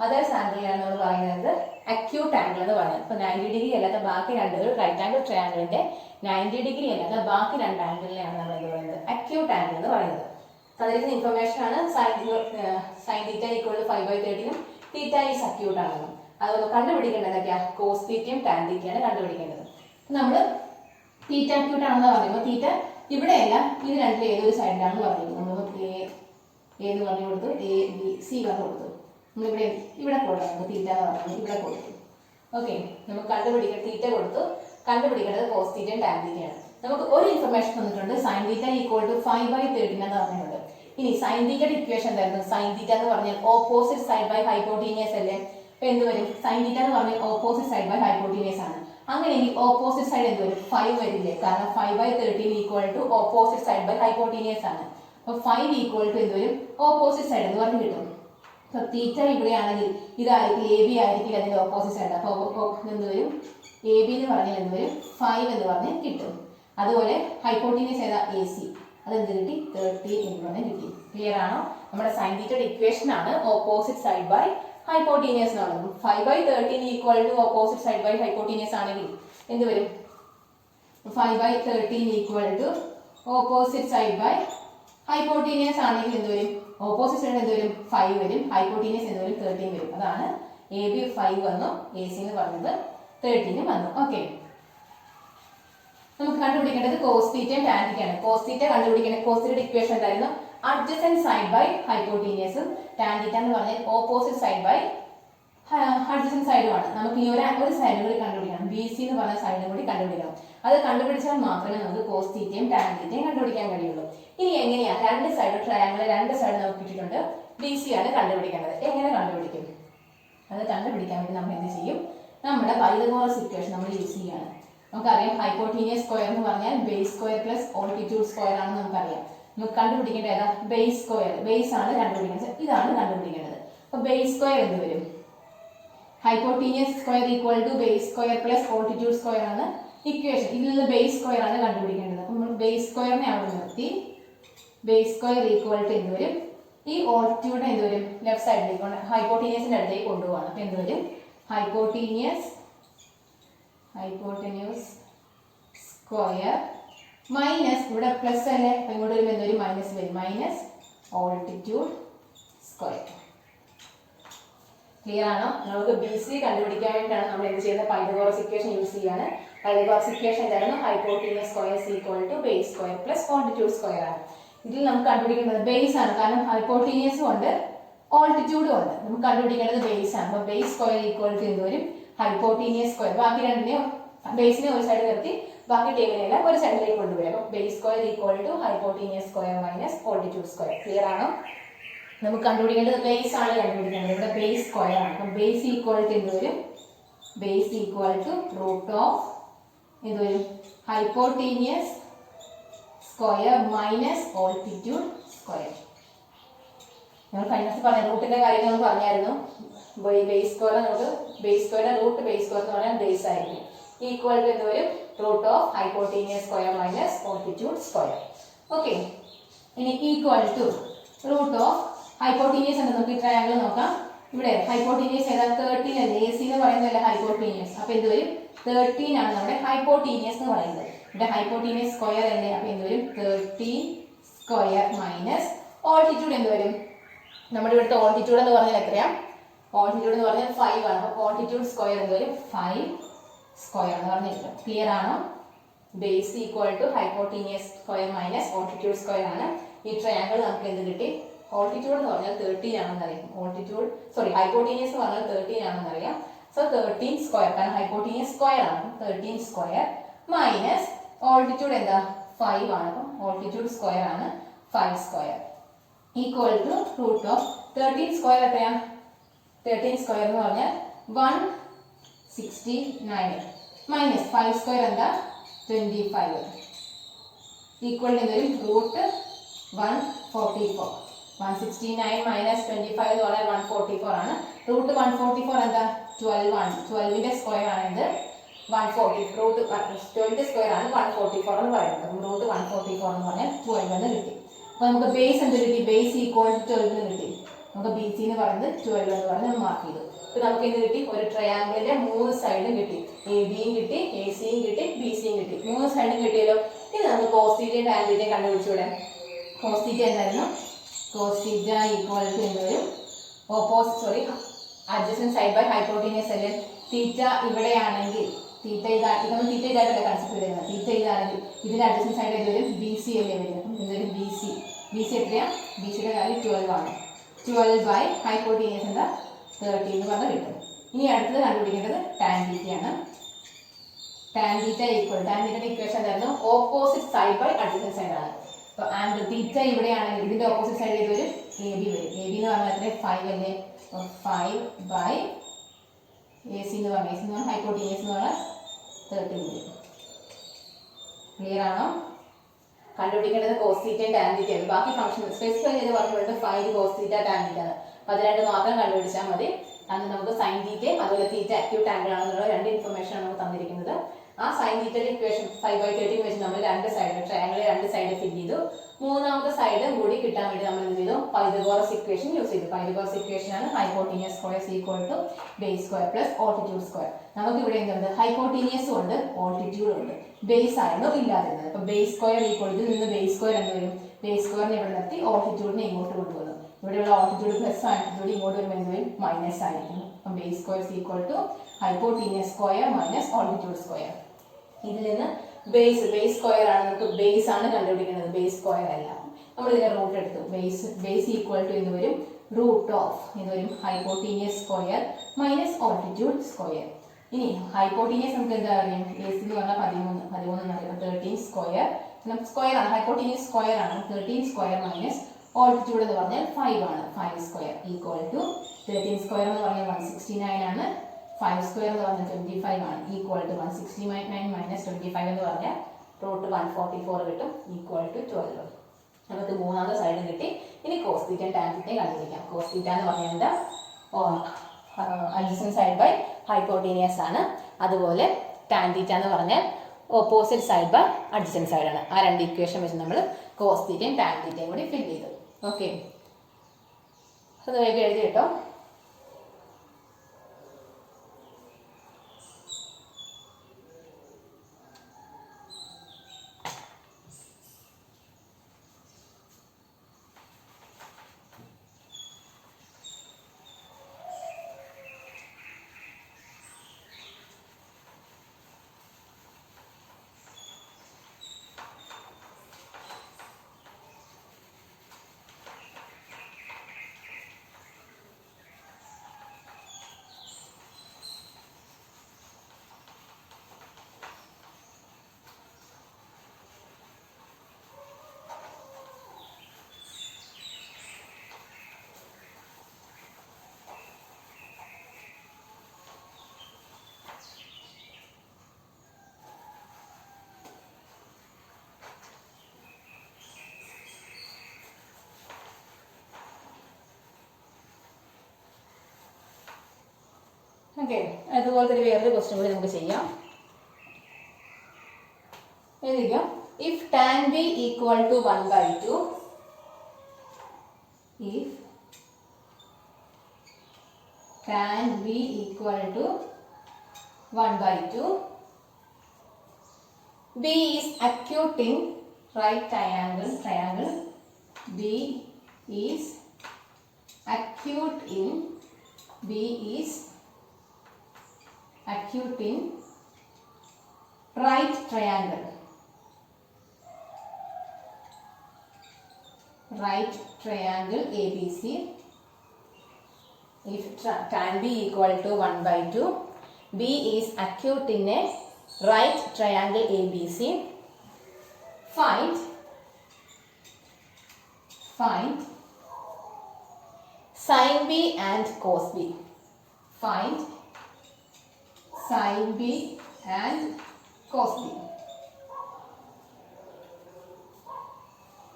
അതേഴ്സ് ആംഗിളിലാണ് നമ്മൾ പറയുന്നത് അക്യൂട്ട് ആംഗിൾ എന്ന് പറയുന്നത്. ഇപ്പൊ 90 ഡിഗ്രി അല്ലാത്ത ബാക്കി 2 റൈറ്റ് ആംഗിൾ ട്രയാങ്കിളിന്റെ 90 ഡിഗ്രി അല്ലാത്ത ബാക്കി 2 ആംഗിളിനെയാണ് നമ്മൾ എന്ത് പറയുന്നത്? അക്യൂട്ട് ആംഗിൾ എന്ന് പറയുന്നത്. തന്നിരിക്കുന്ന ഇൻഫർമേഷൻ ആണ് sine theta equal to 5/13, theta is acute ആണെന്നും. അതുപോലെ കണ്ടുപിടിക്കേണ്ടത് എന്തൊക്കെയാ? കോസ് തീറ്റയും ടാൻ തീറ്റയാണ് കണ്ടുപിടിക്കേണ്ടത്. നമ്മൾ തീറ്റ അക്യൂട്ട് ആണെന്ന് പറയുമ്പോൾ തീറ്റ ഇവിടെയല്ല, ഇത് രണ്ടിൽ ഏതൊരു സൈഡിലാണെന്ന് പറഞ്ഞു. നമ്മൾ എന്ന് പറഞ്ഞു കൊടുത്തു, ABC പറഞ്ഞു കൊടുത്തു. നമ്മളിവിടെ കൊടുത്തു, നമുക്ക് തീറ്റ എന്ന് പറയുന്നത് ഇവിടെ കൊടുത്തു. ഓക്കെ, നമുക്ക് തീറ്റ കൊടുത്തു. കണ്ടുപിടിക്കേണ്ടത് കോസ് തീറ്റയും ടാൻ തീറ്റയാണ്. നമുക്ക് ഒരു ഇൻഫർമേഷൻ തന്നിട്ടുണ്ട്, സൈൻ തീറ്റ ഈക്വൽ ടു 5/13 എന്ന് പറഞ്ഞിട്ടുണ്ട്. ഇനി സൈൻ തീറ്റയുടെ ഇക്വേഷൻ എന്തായിരുന്നു? സൈൻ തീറ്റ എന്ന് പറഞ്ഞാൽ ഓപ്പോസിറ്റ് സൈഡ് ബൈ ഹൈപ്പോട്ടീനിയസ് അല്ലേ? അപ്പൊ എന്ത് വരും? സൈൻ തീറ്റ എന്ന് പറഞ്ഞാൽ ഓപ്പോസിറ്റ് സൈഡ് ബൈ ഹൈപ്പോട്ടീനിയസ് ആണ്. അങ്ങനെയെങ്കിൽ ഓപ്പോസിറ്റ് സൈഡ് എന്ത് വരും? 5 വരില്ലേ? കാരണം 5/13 equal to opposite side by hypotenuse ആണ്. അപ്പൊ 5 ഈക്വൽ ടു എന്ത് വരും? ഓപ്പോസിറ്റ് സൈഡ് എന്ന് പറഞ്ഞ് കിട്ടും. അപ്പൊ തീറ്റ ഇവിടെയാണെങ്കിൽ ഇതായിരിക്കും AB ആയിരിക്കും അതിന്റെ ഓപ്പോസിറ്റ് സൈഡ്. അപ്പൊ എന്ത് വരും? AB എന്ന് പറഞ്ഞാൽ എന്ത് വരും? 5 എന്ന് പറഞ്ഞ് കിട്ടും. അതുപോലെ ഹൈപ്പോട്ടീനിയസ് ഏതാ? AC. അതെന്ത് കിട്ടി? 30 എന്ന് പറഞ്ഞ് കിട്ടി. ക്ലിയർ ആണോ? നമ്മുടെ സൈൻ തീറ്റയുടെ ഇക്വേഷൻ ആണ് ഓപ്പോസിറ്റ് സൈഡ് ബൈ ഹൈപ്പോട്ടീനിയസ് എന്ന് പറയുന്നത്. 5/13 equal to opposite side by hypotenuse ആണെങ്കിൽ എന്ത് വരും? 5/13 equal to opposite side by hypotenuse ആണെങ്കിൽ എന്ത് വരും? ഓപ്പോസിറ്റ് സൈഡ് എന്ത് വരും? 5 വരും. ഹൈപ്പോട്ടീനിയസ് എന്ത് വരും? 13 വരും. അതാണ് എ ബി 5 വന്നു, എ സി എന്ന് പറഞ്ഞത് 13 വന്നു. ഓക്കെ, നമുക്ക് കണ്ടുപിടിക്കേണ്ടത് കോസ് തീറ്റയും ടാൻ തീറ്റയാണ്. കോസ് തീറ്റ കണ്ടുപിടിക്കേണ്ട കോസ് തീറ്റയുടെ ഇക്വേഷൻ എന്തായിരുന്നു? അഡ്ജസന്റ് സൈഡ് ബൈ ഹൈപ്പോട്ടീനിയസും ടാൻ തീറ്റ എന്ന് പറഞ്ഞാൽ ഓപ്പോസിറ്റ് സൈഡ് ബൈ അഡ്ജസന്റ് സൈഡുമാണ്. നമുക്ക് ഈ ഒരു സൈഡും കൂടി കണ്ടുപിടിക്കണം. ബി സി എന്ന് പറഞ്ഞ സൈഡും കൂടി കണ്ടുപിടിക്കണം. അത് കണ്ടുപിടിച്ചാൽ മാത്രമേ നമുക്ക് കോസ് തീറ്റയും ടാൻ തീറ്റയും കണ്ടുപിടിക്കാൻ കഴിയുള്ളൂ. ഇനി എങ്ങനെയാണ്? രണ്ട് സൈഡ് ട്രയാങ്കിൾ, രണ്ട് സൈഡ് നമുക്ക് കിട്ടിയിട്ടുണ്ട്. ബി സി ആണ് കണ്ടുപിടിക്കേണ്ടത്. എങ്ങനെ കണ്ടുപിടിക്കും? അത് കണ്ടുപിടിക്കാൻ വേണ്ടി നമ്മൾ എന്ത് ചെയ്യും? നമ്മുടെ പൈതഗോറസ് ഇക്വേഷൻ നമ്മൾ യൂസ് ചെയ്യാണ്. നമുക്കറിയാം ഹൈപ്പോട്ടീനിയസ് സ്ക്വയർ എന്ന് പറഞ്ഞാൽ base square plus altitude square ആണെന്ന് നമുക്കറിയാം. നമുക്ക് കണ്ടുപിടിക്കേണ്ട ഏതാ? Base square. ബേസ് ആണ് കണ്ടുപിടിക്കേണ്ടത്. ഇതാണ് കണ്ടുപിടിക്കേണ്ടത്. അപ്പൊ ബേസ് സ്ക്വയർ എന്ത് വരും? Hypotenuse square equal to base square plus altitude square ആണ് ഇക്വേഷൻ. ഇതിൽ നിന്ന് ബേസ് സ്ക്വയർ ആണ് കണ്ടുപിടിക്കേണ്ടത്. അപ്പൊ നമ്മൾ ബേസ് സ്ക്വയറിനെ അവിടെ നിർത്തി ബേസ് സ്ക്വയർ ഈക്വൽ ടു എന്ത് വരും? ഈ ഓൾട്ടിറ്റ്യൂഡ് എന്ത് വരും? ലെഫ്റ്റ് സൈഡിലേക്ക് ഹൈപ്പോട്ടീനിയസിന്റെ അടുത്തേക്ക് കൊണ്ടുപോകണം. അപ്പൊ എന്ത് വരും? ഹൈപ്പോട്ടീനിയസ് സ്ക്വയർ മൈനസ്, ഇവിടെ പ്ലസ് അല്ലേ, അപ്പൊ ഇങ്ങോട്ട് വരുമ്പോൾ എന്തൊരു മൈനസ് വരും, മൈനസ് ഓൾട്ടിറ്റ്യൂഡ് സ്ക്വയർ. ക്ലിയർ ആണോ? നമുക്ക് ബി സി കണ്ടുപിടിക്കാൻ വേണ്ടിയിട്ടാണ് നമ്മൾ എന്ത് ചെയ്യുന്നത്? പൈതഗോറസ് ഇക്വേഷൻ യൂസ് ചെയ്യാണ്. പൈതഗോറസ് ഇക്വേഷൻ എന്തായിരുന്നു? Hypotenuse square equal to base square plus altitude square ആണ്. ഇതിൽ നമുക്ക് കണ്ടുപിടിക്കേണ്ടത് ബേസ് ആണ്. കാരണം ഹൈപ്പോട്ടീനിയസും ഉണ്ട് ഓൾട്ടിറ്റ്യൂഡും ഉണ്ട്. നമുക്ക് കണ്ടുപിടിക്കേണ്ടത് ബേസ് ആണ്. അപ്പൊ ബേസ് സ്ക്വയർ ഈക്വൽ ടു എന്ത് വരും? Hypotenuse square. ബാക്കി രണ്ടിനെയും ബേസിനെ ഒരു സൈഡ് നിർത്തി ബാക്കി ടേബിളിനെല്ലാം ഒരു സൈഡിലേക്ക് കൊണ്ടുവരും. അപ്പൊ base square equal to hypotenuse square minus altitude square. Clear ആണോ? നമുക്ക് കണ്ടുപിടിക്കേണ്ടത് ബേസ് ആണ് കണ്ടുപിടിക്കേണ്ടത്. ഇവിടെ ബേസ് സ്ക്വയർ ആണ്. അപ്പം ബേസ് ഈക്വൽ ടു എന്ത് വരും? Base equal to root of എന്ത് വരും? Hypotenuse square minus altitude square. നമ്മൾ കഴിഞ്ഞ പറഞ്ഞ റൂട്ടിന്റെ കാര്യങ്ങൾ പറഞ്ഞായിരുന്നു. ബേസ് സ്ക്വയർ നമുക്ക് ബേസ് സ്ക്വയറിന്റെ റൂട്ട് ബേസ് സ്ക്വയർ എന്ന് പറഞ്ഞാൽ ബേസ് ആയിരിക്കും. ഈക്വൽ ടു എന്ത് വരും? Root of hypotenuse square minus altitude square. Okay, ഇനി equal to root of hypotenuse എന്ന് നമുക്ക് ഈ ട്രയാങ്കിൾ നോക്കാം. ഇവിടെ ഹൈപ്പോട്ടീനിയസ് ഏതാ? 13 അല്ലേ? എ സി എന്ന് പറയുന്നതല്ല ഹൈപ്പോട്ടീനിയസ്. അപ്പൊ എന്ത് വരും? 13 ആണ് നമ്മുടെ ഹൈപ്പോട്ടീനിയസ് എന്ന് പറയുന്നത്. ഇവിടെ ഹൈപ്പോട്ടീനിയസ് സ്ക്വയർ അല്ലേ? അപ്പൊ എന്ത് വരും? 13 സ്ക്വയർ മൈനസ് ഓൾട്ടിറ്റ്യൂഡ് എന്ത് വരും? നമ്മുടെ ഇവിടുത്തെ ഓൾട്ടിറ്റ്യൂഡ് എന്ന് പറഞ്ഞാൽ എത്രയാ? ഓൾട്ടിറ്റ്യൂഡ് എന്ന് പറഞ്ഞാൽ 5 ആണ്. അപ്പൊ ഓൾട്ടിറ്റ്യൂഡ് സ്ക്വയർ എന്ത് വരും? 5 സ്ക്വയർ എന്ന് പറഞ്ഞിട്ട്. ക്ലിയർ ആണോ? Base equal to hypotenuse square minus altitude square ആണ്. ഈ ട്രയാങ്കിൾ നമുക്ക് എന്ത് കിട്ടി? ഓൾട്ടിറ്റ്യൂഡ് എന്ന് പറഞ്ഞാൽ 13 ആണെന്ന് അറിയാം. ഹൈപ്പോട്ടീനിയസ് എന്ന് പറഞ്ഞാൽ 13 ആണെന്ന് അറിയാം. സോ 13 സ്ക്വയർ, കാരണം ഹൈപ്പോട്ടീനിയസ് സ്ക്വയർ ആണ്. 13 സ്ക്വയർ മൈനസ് ഓൾട്ടിറ്റ്യൂഡ് എന്താ? 5 ആണ്. അപ്പം ഓൾട്ടിറ്റ്യൂഡ് സ്ക്വയർ ആണ് 5 square equal to root of 13 square എത്രയാ? 13 സ്ക്വയർ എന്ന് പറഞ്ഞാൽ 169 മൈനസ് 5 സ്ക്വയർ എന്താ? 25 ഈക്വൽ എന്തൊരു? റൂട്ട് 144. 169 മൈനസ് 25 എന്ന് പറഞ്ഞാൽ 144 ആണ്. റൂട്ട് 144 എന്താ? 12 ആണ്. 12ന്റെ സ്ക്വയർ ആണ് എന്ത്? 140. റൂട്ട് 12 സ്ക്വയർ ആണ് 144 എന്ന് പറയുന്നത്. റൂട്ട് 144 എന്ന് പറഞ്ഞാൽ 12 എന്ന് കിട്ടി. അപ്പൊ നമുക്ക് ബേസ് എന്ത് കിട്ടി? ബേസ് ഈക്വൽ ടു 12 എന്ന് കിട്ടി. നമുക്ക് ബി സി എന്ന് പറയുന്നത് 12 എന്ന് പറഞ്ഞ് മാർക്ക് ചെയ്തു. അപ്പൊ നമുക്ക് എന്ത് കിട്ടി? ഒരു ട്രയാങ്കിളിന്റെ 3 സൈഡും കിട്ടി. എ ബിയും കിട്ടി, എ സിയും കിട്ടി, ബി സിയും കിട്ടി. 3 സൈഡും കിട്ടിയല്ലോ. ഇനി നമുക്ക് കോസ് തീറ്റയും ടാൻ തീറ്റയും കണ്ടുപിടിച്ചുകൂടെ? കോസ് തീറ്റ എന്തായിരുന്നു? കോസ് തീറ്റ ഈക്വൽ ടു എന്ത് വരും? അഡ്ജസന്റ് സൈഡ് ബൈ ഹൈപ്പോട്ടീനിയസ് അല്ലേ? തീറ്റ ഇവിടെയാണെങ്കിൽ തീറ്റ ഇതാണ്. തീറ്റ ഇതായിട്ടല്ലേ കൺസിഡർ ചെയ്യുന്നത്. തീറ്റ ഇതാണെങ്കിൽ ഇതിന്റെ അഡ്ജസന്റ് സൈഡ് ഏത് വരും? ബി സി അല്ലേ വരും. അപ്പം എന്തൊരു ബി സി. ബി സി എത്രയാ? ബി സിയുടെ വാല്യൂ 12 ആണ്. 12 ബൈ ഹൈപ്പോട്ടീനിയസ് എന്താ? 30 എന്ന് പറഞ്ഞാൽ കിട്ടും. ഇനി അടുത്തത് കണ്ടുപിടിക്കേണ്ടത് ടാൻ തീറ്റയാണ്. ടാൻ തീറ്റ ഈക്വൽ, ടാൻ തീറ്റയുടെ ഇക്വേഷൻ എന്തായിരുന്നു? Opposite side by adjacent side ആണ്. അപ്പൊ ആംഗിൾ തീറ്റ ഇവിടെയാണെങ്കിൽ ഇതിന്റെ ഓപ്പോസിറ്റ് സൈഡ് ഏത് വരും? എ ബി വരും. എ ബി എന്ന് പറഞ്ഞാൽ എത്ര? 5 അല്ലേ? 5 ബൈ എ സി എന്ന് പറഞ്ഞാൽ ഹൈപ്പോട്ടീനിയസ് എന്ന് പറഞ്ഞാൽ 13 വരും. ക്ലിയർ ആണോ? കണ്ടുപിടിക്കേണ്ടത് കോസ് തീറ്റയും ടാൻ തീറ്റയും. ബാക്കി ഫംഗ്ഷൻ സ്പെസിഫൈ ചെയ്ത് പറഞ്ഞിട്ടുണ്ട് 5 കോസ് തീറ്റ ടാൻ തീറ്റ. അപ്പൊ അത് രണ്ട് മാത്രം കണ്ടുപിടിച്ചാൽ മതി. അന്ന് നമുക്ക് സൈൻ തീറ്റയും അതുപോലെ തീറ്റ അക്യൂട്ട് ആംഗിൾ ആണെന്നുള്ള 2 ഇൻഫർമേഷൻ ആണ് നമുക്ക് തന്നിരിക്കുന്നത്. ആ സൈൻ സൈൻ തീറ്റയുടെ ഇക്വേഷൻ 5/13 വെച്ച് നമ്മൾ രണ്ട് സൈഡ് ട്രയാങ്കിളിലെ രണ്ട് സൈഡ് ഫില്ല് ചെയ്തു. മൂന്നാമത്തെ സൈഡും കൂടി കിട്ടാൻ വേണ്ടി നമ്മൾ എന്ത് ചെയ്തു? പൈതഗോറസ് ഇക്വേഷൻ യൂസ് ചെയ്തു. പൈതഗോറസ് ഇക്വേഷൻ ആണ് hypotenuse square equal to base square plus altitude square. നമുക്ക് ഇവിടെ എന്തുണ്ട്? ഹൈപ്പോട്ടീനിയസ് ഉണ്ട്, ഓൾട്ടിറ്റ്യൂഡ് ഉണ്ട്. ബേസ് ആയിരുന്നു ഇല്ലാതിരുന്നത്. അപ്പൊ ബേസ് സ്ക്വയർ ഈക്വൽ ടു നിന്ന് ബേസ് സ്ക്വയർ എന്ത് വരും? ബേസ് സ്ക്വയറിനെ ഇവിടെ നിർത്തി ഓൾട്ടിറ്റ്യൂഡിനെ ഇങ്ങോട്ട് കൊണ്ടുവന്നു. ഇവിടെയുള്ള ഓൾട്ടിറ്റ്യൂഡ് പ്ലസ് ആൾട്ടിറ്റ്യൂഡ് ഇങ്ങോട്ട് വരുമ്പോൾ എന്ത് വരും? മൈനസ് ആയിരിക്കും. അപ്പം base square equal to hypotenuse square minus altitude square. ഇതിൽ നിന്ന് ബേസ് സ്ക്വയർ ആണ്, നമുക്ക് ബേസ് ആണ് കണ്ടുപിടിക്കുന്നത്, ബേസ് സ്ക്വയർ അല്ല. നമ്മൾ ഇതിനെ റൂട്ട് എടുത്തു. ബേസ് ഈക്വൽ ടു എന്ന് വരും റൂട്ട് ഓഫ് ഇത് വരും hypotenuse square minus altitude square. ഇനി ഹൈപ്പോട്ടീനിയസ് നമുക്ക് എന്താ അറിയാം? ബേസ് എന്ന് പറഞ്ഞാൽ 13 എന്ന് പറയുമ്പോൾ 13 സ്ക്വയർ സ്ക്വയർ ആണ്, ഹൈപ്പോട്ടീനിയസ് സ്ക്വയർ ആണ്. 13 സ്ക്വയർ മൈനസ് ഓൾട്ടിറ്റ്യൂഡ് എന്ന് പറഞ്ഞാൽ 5 ആണ്. 5 സ്ക്വയർ ഈക്വൽ ടു 13 സ്ക്വയർ എന്ന് പറഞ്ഞാൽ 169 ആണ്. 5 സ്ക്വയർ എന്ന് പറഞ്ഞാൽ 25 ആണ്. ഈക്വൽ ടു 169 മൈനസ് 25 എന്ന് പറഞ്ഞാൽ റൂട്ട് 144 കിട്ടും. Equal to 12. നമുക്ക് മൂന്നാമത്തെ സൈഡ് കിട്ടി. ഇനി കോസ് തീറ്റയും ടാൻ തീറ്റയും കണ്ടുപിടിക്കാം. കോസ് തീറ്റ എന്ന് പറഞ്ഞാൽ എന്താ? അഡ്ജസൻറ്റ് സൈഡ് ബൈ ഹൈപ്പോട്ടീനിയസ് ആണ്. അതുപോലെ ടാൻ തീറ്റ എന്ന് പറഞ്ഞാൽ opposite side by adjacent side ആണ്. ആ രണ്ട് ഇക്വേഷൻ വെച്ച് നമ്മൾ കോസ് തീറ്റയും ടാൻ തീറ്റയും കൂടി ഫില്ല് ചെയ്തു. ഓക്കെ, അത് വേഗം എഴുതി കേട്ടോ. ഓക്കെ, അതുപോലെ തന്നെ വേറൊരു ക്വസ്റ്റ്യൻ കൂടി നമുക്ക് ചെയ്യാം. എഴുതിക്കാം. If tan B equal to 1/2, if tan b equal to 1/2, b is acute in right triangle. B is acute in right triangle. Right triangle ABC. If tan B equal to 1/2, B is acute in a right triangle ABC. Find sin B and cos B. Find sin B and cos B.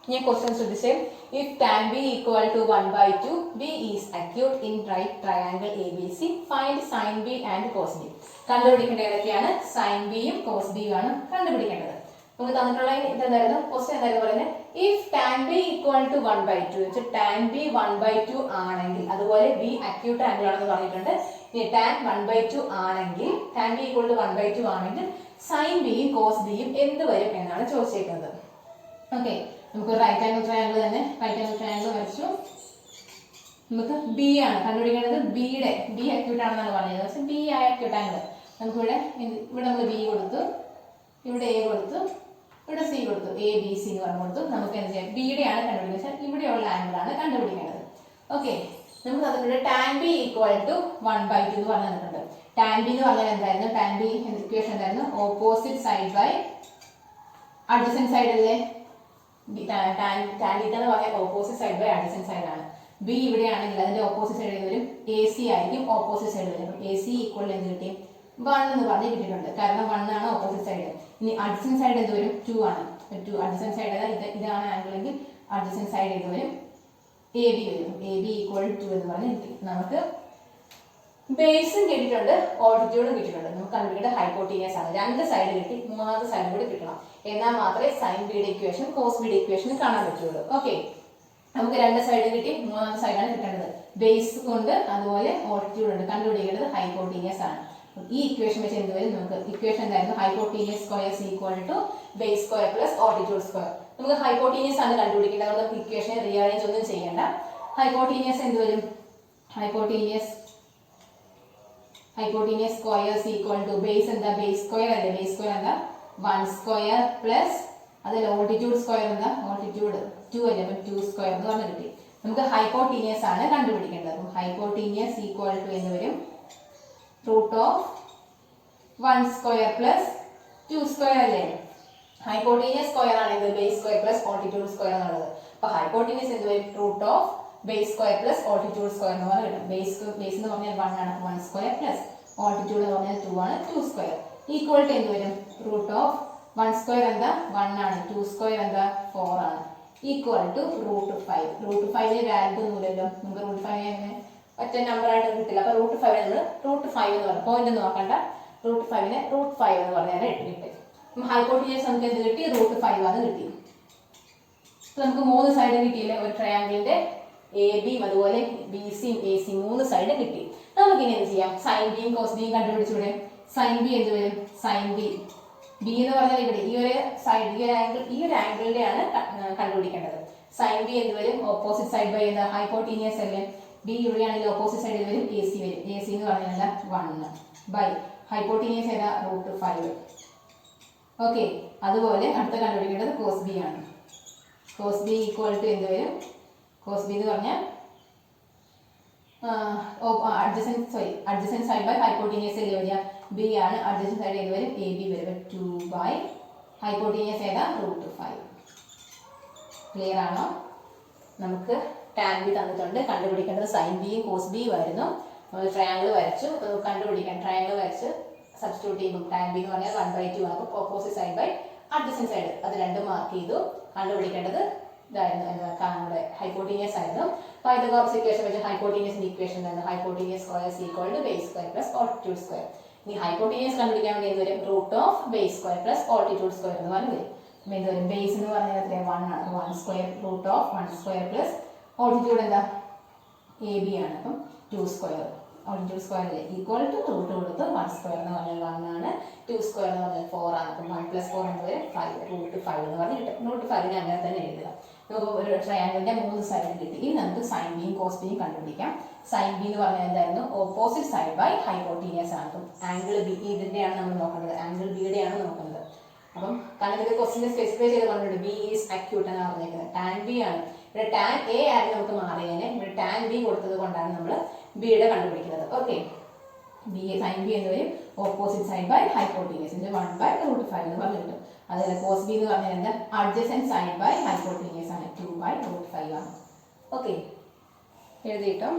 Here question should say, if tan B equal to 1/2, B is acute in right triangle ABC. Find sin B and cos B. കണ്ടുപിടിക്കേണ്ടത് ഏതൊക്കെയാണ്? sin B യും cos B യും ആണ് കണ്ടുപിടിക്കേണ്ടത്. നമുക്ക് തന്നിട്ടുള്ള എന്തായിരുന്നു? Question എന്തായിരുന്നു പറയുന്നത്? If tan B equal to 1/2 വെച്ചാൽ tan B 1/2 ആണെങ്കിൽ, അതുപോലെ B acute ആംഗിൾ ആണെന്ന് പറഞ്ഞിട്ടുണ്ട്. ഇനി tan 1/2 ആണെങ്കിൽ, tan B equal to 1/2 ആണെങ്കിൽ sin B യും cos B യും എന്ത് വരും എന്നാണ് ചോദിച്ചേക്കുന്നത്. ഓക്കെ, നമുക്ക് റൈറ്റ് ആംഗിൾ ട്രയാംഗിൾ തന്നെ റൈറ്റ് ആംഗിൾ ട്രയാംഗിൾ വരച്ചു. നമുക്ക് B ആണ് കണ്ടുപിടിക്കേണ്ടത്. B അക്യൂട്ട് ആണെന്നാണ് പറഞ്ഞത്. പക്ഷെ B ആയ അക്യൂട്ട് ആംഗിൾ നമുക്കിവിടെ നമ്മൾ B കൊടുത്തു, ഇവിടെ A കൊടുത്തു, ഇവിടെ C കൊടുത്തു, ABC എന്ന് പറഞ്ഞു കൊടുത്തു. നമുക്ക് എന്ത് ചെയ്യാം? ബിയുടെ ആണ് കണ്ടുപിടിക്കുന്നത്. ഇവിടെയുള്ള ആംഗിൾ ആണ് കണ്ടുപിടിക്കേണ്ടത്. ഓക്കെ, നമുക്ക് തന്നിട്ടുണ്ട് tan B equal to 1/2 എന്ന് പറഞ്ഞു തന്നിട്ടുണ്ട്. tan B എന്ന് പറഞ്ഞാൽ എന്തായിരുന്നു? tan B ഇക്വേഷൻ എന്തായിരുന്നു? Opposite side by adjacent side അല്ലേ? tan θ എന്ന് പറഞ്ഞാൽ opposite side by adjacent side ആണ്. B ഇവിടെയാണെങ്കിൽ അതിന്റെ ഓപ്പോസിറ്റ് സൈഡ് വരും AC ആയിരിക്കും. ഓപ്പോസിറ്റ് സൈഡ് വരും. AC ഈക്വൽ എന്ത് കിട്ടി? 1 എന്ന് പറഞ്ഞ് കിട്ടിയിട്ടുണ്ട്. കാരണം 1 ആണ് ഓപ്പോസിറ്റ് സൈഡ്. ഇനി അഡ്ജസൻറ്റ് സൈഡ് എന്ത് വരും? 2 ആണ്. 2 അഡ്ജസൻറ്റ് സൈഡ് ഇതാണ് ആംഗിൾ എങ്കിൽ അഡ്ജസൻറ്റ് സൈഡ് എന്ത് വരും? AB വരും. AB ഈക്വൽ 2 എന്ന് പറഞ്ഞ് കിട്ടി. നമുക്ക് ബേസും കിട്ടിയിട്ടുണ്ട്, ഓൾട്ടിറ്റ്യൂഡും കിട്ടിയിട്ടുണ്ട്. നമുക്ക് കണ്ടുപിടിക്കേണ്ട ഹൈപ്പോട്ടീനിയസ് ആണ്. രണ്ട് സൈഡ് കിട്ടി, മൂന്നാമത്തെ സൈഡ് കൂടി കിട്ടണം. എന്നാൽ മാത്രമേ സൈൻ ബിയുടെ ഇക്വേഷൻ കോസ് ബിയുടെ ഇക്വേഷൻ കാണാൻ പറ്റുള്ളൂ. ഓക്കെ, നമുക്ക് രണ്ട് സൈഡ് കിട്ടി, മൂന്നാമത്തെ സൈഡാണ് കിട്ടേണ്ടത്. ബേസ് കൊണ്ട് അതുപോലെ ഓൾട്ടിറ്റ്യൂഡ് ഉണ്ട്. കണ്ടുപിടിക്കേണ്ടത് ഹൈപ്പോട്ടീനിയസ് ആണ്. ഈ ഇക്വേഷൻ വെച്ച് എന്ത് വരും? നമുക്ക് ഇക്വേഷൻ എന്തായിരുന്നു? Hypotenuse square equal to base square plus altitude square. നമുക്ക് ഹൈപ്പോട്ടീനിയസ് ആണ് കണ്ടുപിടിക്കേണ്ടത്. നമുക്ക് ഇക്വേഷൻ റീഅറേഞ്ച് ഒന്നും ചെയ്യേണ്ട. ഹൈപ്പോട്ടീനിയസ് എന്ത് വരും? Hypotenuse square equal to base എന്താ? ബേസ് സ്ക്വയർ അല്ലേ? ബേസ് സ്ക്വയർ എന്താ? 1 സ്ക്വയർ പ്ലസ് അതല്ല ഓൾട്ടിറ്റ്യൂഡ് സ്ക്വയർ എന്താ? ഓൾട്ടിറ്റ്യൂഡ് 2 അല്ലേ? അപ്പം 2 സ്ക്വയർ എന്ന് പറഞ്ഞു കിട്ടി. നമുക്ക് ഹൈപ്പോട്ടീനിയസ് ആണ് കണ്ടുപിടിക്കേണ്ടത്. ഹൈപ്പോട്ടീനിയസ് ഈക്വൽ ടു എന്ന് വരും root of 1 square plus 2 square അല്ലേ? ഹൈപ്പോട്ടീനിയസ് സ്ക്വയർ ആണെങ്കിൽ base square plus altitude square എന്നുള്ളത്. അപ്പൊ ഹൈപ്പോട്ടീനിയസ് എന്ത് വരും? Root of base square plus altitude square എന്ന് പറഞ്ഞാൽ കിട്ടും. ബേസ് എന്ന് പറഞ്ഞാൽ 1 ആണ്, 1 സ്ക്വയർ പ്ലസ് ഓൾട്ടിറ്റ്യൂഡ് എന്ന് പറഞ്ഞാൽ 2 ആണ്, 2 സ്ക്വയർ ഈക്വൽ ടു എന്ത് വരും? റൂട്ട് ഓഫ് 1 സ്ക്വയർ എന്താ? 1 ആണ്, 2 സ്ക്വയർ എന്താ? 4 ആണ്, equal to root 5. Root 5 value ഒന്നുമില്ലല്ലോ, നമുക്ക് റൂട്ട് 5 ഒറ്റ നമ്പർ ആയിട്ട് കിട്ടില്ല. അപ്പൊ റൂട്ട് 5 നമ്മൾ റൂട്ട് 5 എന്ന് പറഞ്ഞു, പോയിന്റ് നോക്കണ്ട. റൂട്ട് 5 റൂട്ട് 5 എന്ന് പറഞ്ഞാൽ കിട്ടി. ഹൈപ്പോട്ടീനിയസ് നമുക്ക് എന്ത് കിട്ടി? റൂട്ട് 5 ആണ് കിട്ടി. നമുക്ക് 3 സൈഡ് കിട്ടിയില്ലേ? ഒരു ട്രയാങ്കിളിന്റെ എ ബിയും അതുപോലെ ബി സിയും എ സി 3 സൈഡ് കിട്ടി. നമുക്ക് ഇനി എന്ത് ചെയ്യാം? സൈൻ ബിയും കോസ് ബിയും കണ്ടുപിടിച്ചൂടെ? സൈൻ ബി എന്ത് വരും? സൈൻ ബി എന്ന് പറഞ്ഞാൽ ഇവിടെ ഈ ഒരു സൈഡ് ഈ ഒരു ആംഗിളിന്റെ ആണ് കണ്ടുപിടിക്കേണ്ടത്. സൈൻ ബി എന്ത് വരും? ഓപ്പോസിറ്റ് സൈഡ് ബൈ എന്താ? ഹൈപ്പോട്ടീനിയസ് അല്ലേ? ബി ഇവിടെയാണെങ്കിൽ ഓപ്പോസിറ്റ് സൈഡിൽ വരും എ സി വരും. എ സി എന്ന് പറഞ്ഞാൽ 1 ബൈ ഹൈപ്പോട്ടീനിയസ് ഏതാ? റൂട്ട് 5. ഓക്കെ, അതുപോലെ അടുത്ത കണ്ടുപിടിക്കേണ്ടത് കോസ് ബി ആണ്. കോസ് ബി ഈക്വൽ ടു എന്ത് വരും? കോസ് ബി എന്ന് പറഞ്ഞാൽ അഡ്ജസൻറ്റ് സൈഡ് ബൈ ഹൈപ്പോട്ടീനിയസ് അല്ലേ വരിക? ബി ആണ്. അഡ്ജസൻറ്റ് സൈഡ് ഏത് വരും? എ ബി വരും. 2 ബൈ ഹൈപ്പോട്ടീനിയസ് ഏതാ? റൂട്ട് 5. ക്ലിയർ ആണോ? നമുക്ക് ടാൻ ബി തന്നിട്ടുണ്ട്. കണ്ടുപിടിക്കേണ്ടത് സൈൻ ബിയും കോസ് ബിയും ആയിരുന്നു. ട്രയാങ്കിൾ വരച്ചു, കണ്ടുപിടിക്കാൻ ട്രയാങ്കിൾ വരച്ച് സബ്സ്റ്റിറ്റ്യൂട്ട് ചെയ്യുമ്പോൾ ടാൻ ബി എന്ന് പറഞ്ഞാൽ 1/2 ആണ്. അപ്പോൾ opposite side by adjacent side അത് രണ്ടും മാർക്ക് ചെയ്തു. കണ്ടുപിടിക്കേണ്ടത് ഇതായിരുന്നു, നമ്മുടെ ഹൈപ്പോട്ടീനിയസ് ആയിരുന്നു. പൈതഗോറസ് ഇക്വേഷൻ വെച്ച് ഹൈപ്പോട്ടീനിയസിന്റെ ഇക്വേഷൻ എന്തായിരുന്നു? Hypotenuse square equal to base square plus altitude square. ഇനി ഹൈപ്പോട്ടീനിയസ് കണ്ടുപിടിക്കാൻ വേണ്ടി എന്ത് വരും? Root of base square plus altitude square എന്ന് പറഞ്ഞു വരും. അപ്പം എന്ത് വരും? ബേസ് എന്ന് പറഞ്ഞാൽ 1 ആണ്, 1 square root of 1 square plus altitude എന്താ? എ ബി ആണ്, അപ്പം 2 സ്ക്വയർ. ഓൾട്ടിറ്റ്യൂഡ് സ്ക്വയർ അല്ലേ? ഈക്വൽ ടു റൂട്ട് കൊടുത്ത് 1 സ്ക്വയർ എന്ന് പറഞ്ഞാൽ 1 ആണ്, 2 സ്ക്വയർ എന്ന് പറഞ്ഞാൽ 4 ആണ്. അപ്പം 1 + 4 എന്ത് വരും? 5. റൂട്ട് 5 എന്ന് പറഞ്ഞ് കിട്ടും. റൂട്ട് 5 അങ്ങനെ തന്നെ എഴുതുക. നമുക്ക് ഒരു ട്രയാങ്കിളിന്റെ 3 സൈഡ് കിട്ടി. ഇനി നമുക്ക് സൈൻ ബിയും കോസ് ബിയും കണ്ടുപിടിക്കാം. സൈൻ ബി എന്ന് പറഞ്ഞാൽ എന്തായിരുന്നു? ഓപ്പോസിറ്റ് സൈഡ് ബൈ ഹൈപ്പോട്ടീനിയസ് ആണ്. അപ്പം ആംഗിൾ ബി ഇതിന്റെയാണ് നമ്മൾ നോക്കുന്നത്, ആംഗിൾ ബിയുടെയാണ് നോക്കുന്നത്. അപ്പം കാരണം ഇത് ക്വസ്റ്റിനെ സ്പെസിഫൈ ചെയ്ത് പറഞ്ഞിട്ടുണ്ട്, ബി ഈസ് അക്യൂട്ട് എന്നാണ് പറഞ്ഞേക്കുന്നത്. ടാൻ ബി ആണ്. ഇവിടെ ടാൻ എ ആയിരുന്നു നമുക്ക് മാറിയതിനെ, ഇവിടെ ടാൻ ബി കൊടുത്തത് കൊണ്ടാണ് നമ്മൾ ബിയുടെ കണ്ടുപിടിക്കുന്നത്. ഓക്കെ, ബി സൈൻ ബി എന്ന് വരും ഓപ്പോസിറ്റ് സൈഡ് ബൈ ഹൈപ്പോട്ടീനിയസ് 1/√5 എന്ന് പറഞ്ഞിട്ടുണ്ട്. അതല്ല കോസ് ബി എന്ന് പറഞ്ഞാൽ എന്താ? അഡ്ജസൻറ്റ് സൈഡ് ബൈ ഹൈപ്പോട്ടീനിയസ് ആണ്, 2/√5 ആണ്. ഓക്കെ, എഴുതിയിട്ടോ?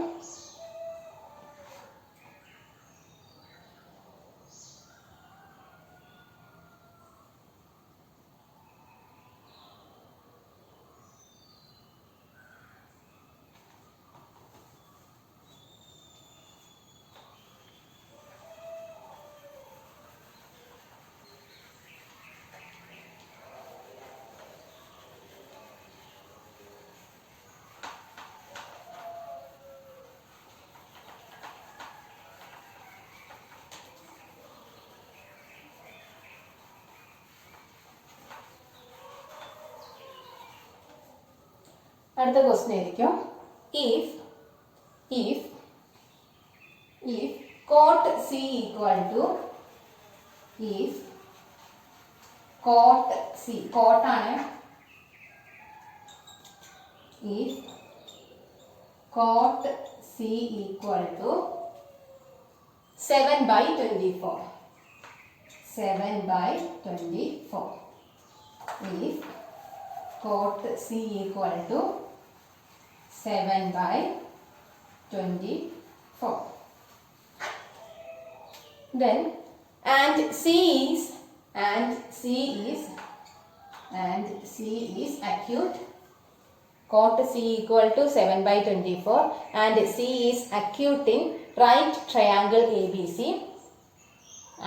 അടുത്ത ക്വസ്റ്റ്യൻ ആയിരിക്കും, if cot C equal to if cot C cot ആണ്, if cot C equal to 7/24 7/24 if cot C equal to 7/24 then and C is acute. Cot C equal to 7/24 and C is acute in right triangle ABC